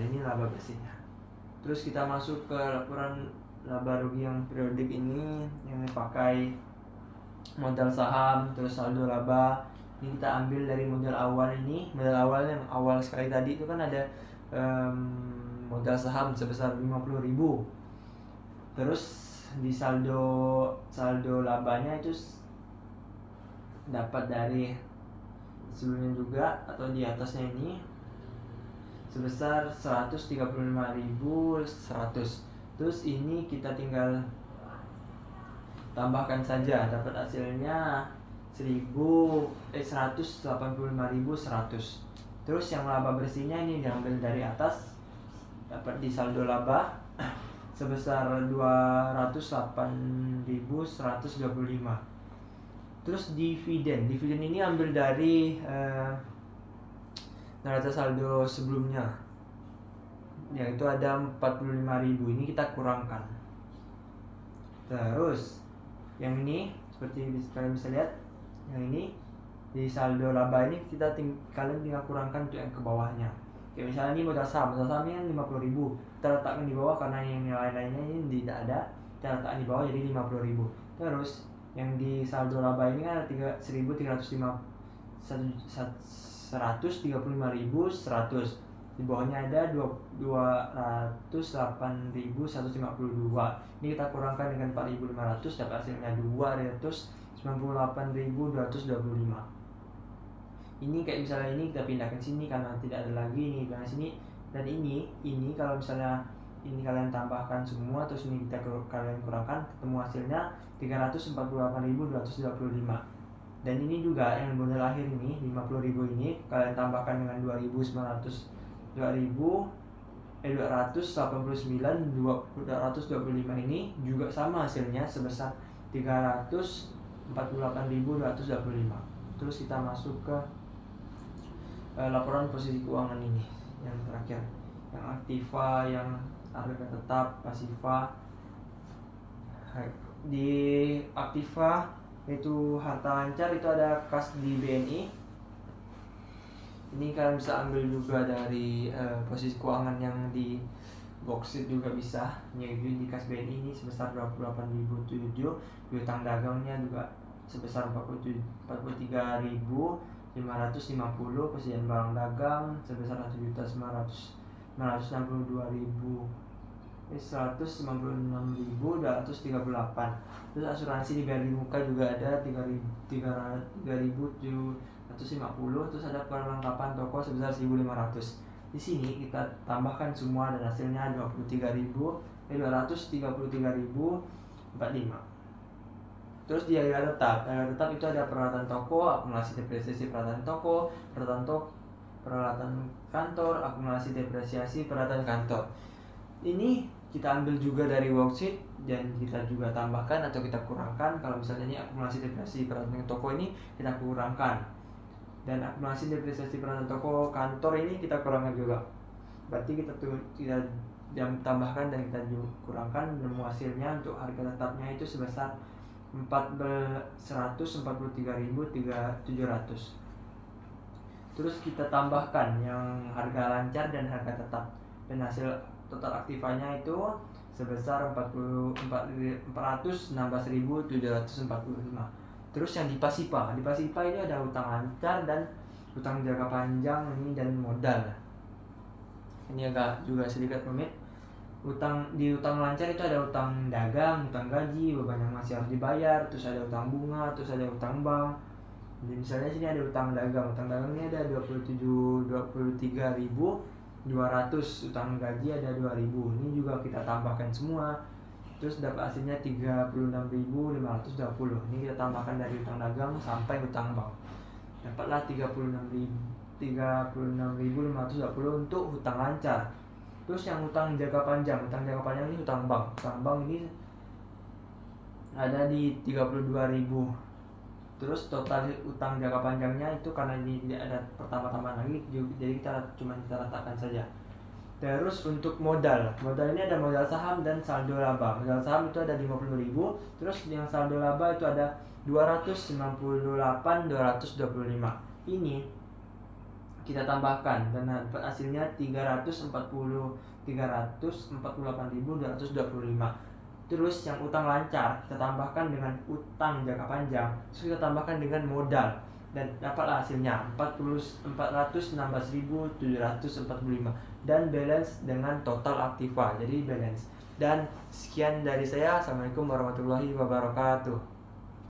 Terus kita masuk ke laporan laba rugi yang periodik ini yang dipakai modal saham, terus saldo laba. Ini kita ambil dari modal awal ini. Modal awal yang awal sekali tadi itu kan ada modal saham sebesar 50.000. Terus di saldo labanya itu dapat dari sebelumnya juga atau di atasnya ini sebesar 135.100. Terus ini kita tinggal tambahkan saja, dapat hasilnya 185.100. Terus yang laba bersihnya ini diambil dari atas, dapat di saldo laba sebesar 208.125. Terus dividen ini ambil dari neraca saldo sebelumnya, yang itu ada 45.000. Ini kita kurangkan. Terus yang ini seperti kalian bisa lihat, yang ini di saldo laba ini kalian tinggal kurangkan untuk yang ke bawahnya. Kayak misalnya ini modal saham ini kan 50.000, kita letakkan di bawah karena yang lain-lainnya ini tidak ada, kita letakkan di bawah jadi 50.000. Terus yang di saldo laba ini kan ada 135.100. Di bawahnya ada 208.152. Ini kita kurangkan dengan 4.500, dapat hasilnya 298.225. Ini kayak misalnya ini kita pindahkan sini karena tidak ada lagi ini di sini. Dan ini kalau misalnya ini kalian tambahkan semua, terus ini kalian kurangkan, ketemu hasilnya 348.225. Dan ini juga yang modal akhir ini 50.000 ini kalian tambahkan dengan 289.225 ini juga sama hasilnya sebesar 348.225. Terus kita masuk ke laporan posisi keuangan ini yang terakhir, yang aktiva, yang harga tetap, pasiva. Di aktiva itu harta lancar itu ada kas di BNI. Ini kalian bisa ambil juga dari posisi keuangan yang di worksheet juga bisa. Ini di kas BNI ini sebesar 28.007. Di utang dagangnya juga sebesar 43.550, persediaan barang dagang sebesar 1.962.196.238. Terus asuransi di BRI Muka juga ada 3.750. Terus ada perlengkapan toko sebesar 1.500. Di sini kita tambahkan semua dan hasilnya 233.045. Terus di harga tetap itu ada peralatan toko, akumulasi depresiasi peralatan toko, peralatan kantor, akumulasi depresiasi peralatan kantor. Ini kita ambil juga dari worksheet dan kita juga tambahkan atau kita kurangkan. Kalau misalnya ini akumulasi depresiasi peralatan toko, ini kita kurangkan, dan akumulasi depresiasi peralatan toko kantor ini kita kurangkan juga. Berarti kita tambahkan dan kita kurangkan, dan hasilnya untuk harga tetapnya itu sebesar 143.700. Terus kita tambahkan yang harga lancar dan harga tetap, dan hasil total aktifanya itu sebesar 416.745. Terus yang di Pasipa ini ada utang lancar dan utang jangka panjang ini dan modal. Ini agak juga sedikit rumit. Di utang lancar itu ada utang dagang, utang gaji, beban yang masih harus dibayar, terus ada utang bunga, terus ada utang bank. Jadi misalnya sini ada utang dagang ini ada 23.200, utang gaji ada 2.000. Ini juga kita tambahkan semua. Terus dapat hasilnya 36.520. Ini kita tambahkan dari utang dagang sampai utang bank. Dapatlah 36.520 untuk utang lancar. Terus yang utang jangka panjang ini utang bank. Utang bank ini ada di 32.000. Terus total utang jangka panjangnya itu karena ini tidak ada pertama-tama lagi, jadi kita letakkan saja. Terus untuk modal ini ada modal saham dan saldo laba. Modal saham itu ada 50.000. Terus yang saldo laba itu ada 298.225. Ini kita tambahkan dan hasilnya 348.225. Terus yang utang lancar kita tambahkan dengan utang jangka panjang, terus kita tambahkan dengan modal, dan dapatlah hasilnya 416.745 dan balance dengan total aktiva, jadi balance. Dan sekian dari saya. Assalamualaikum warahmatullahi wabarakatuh.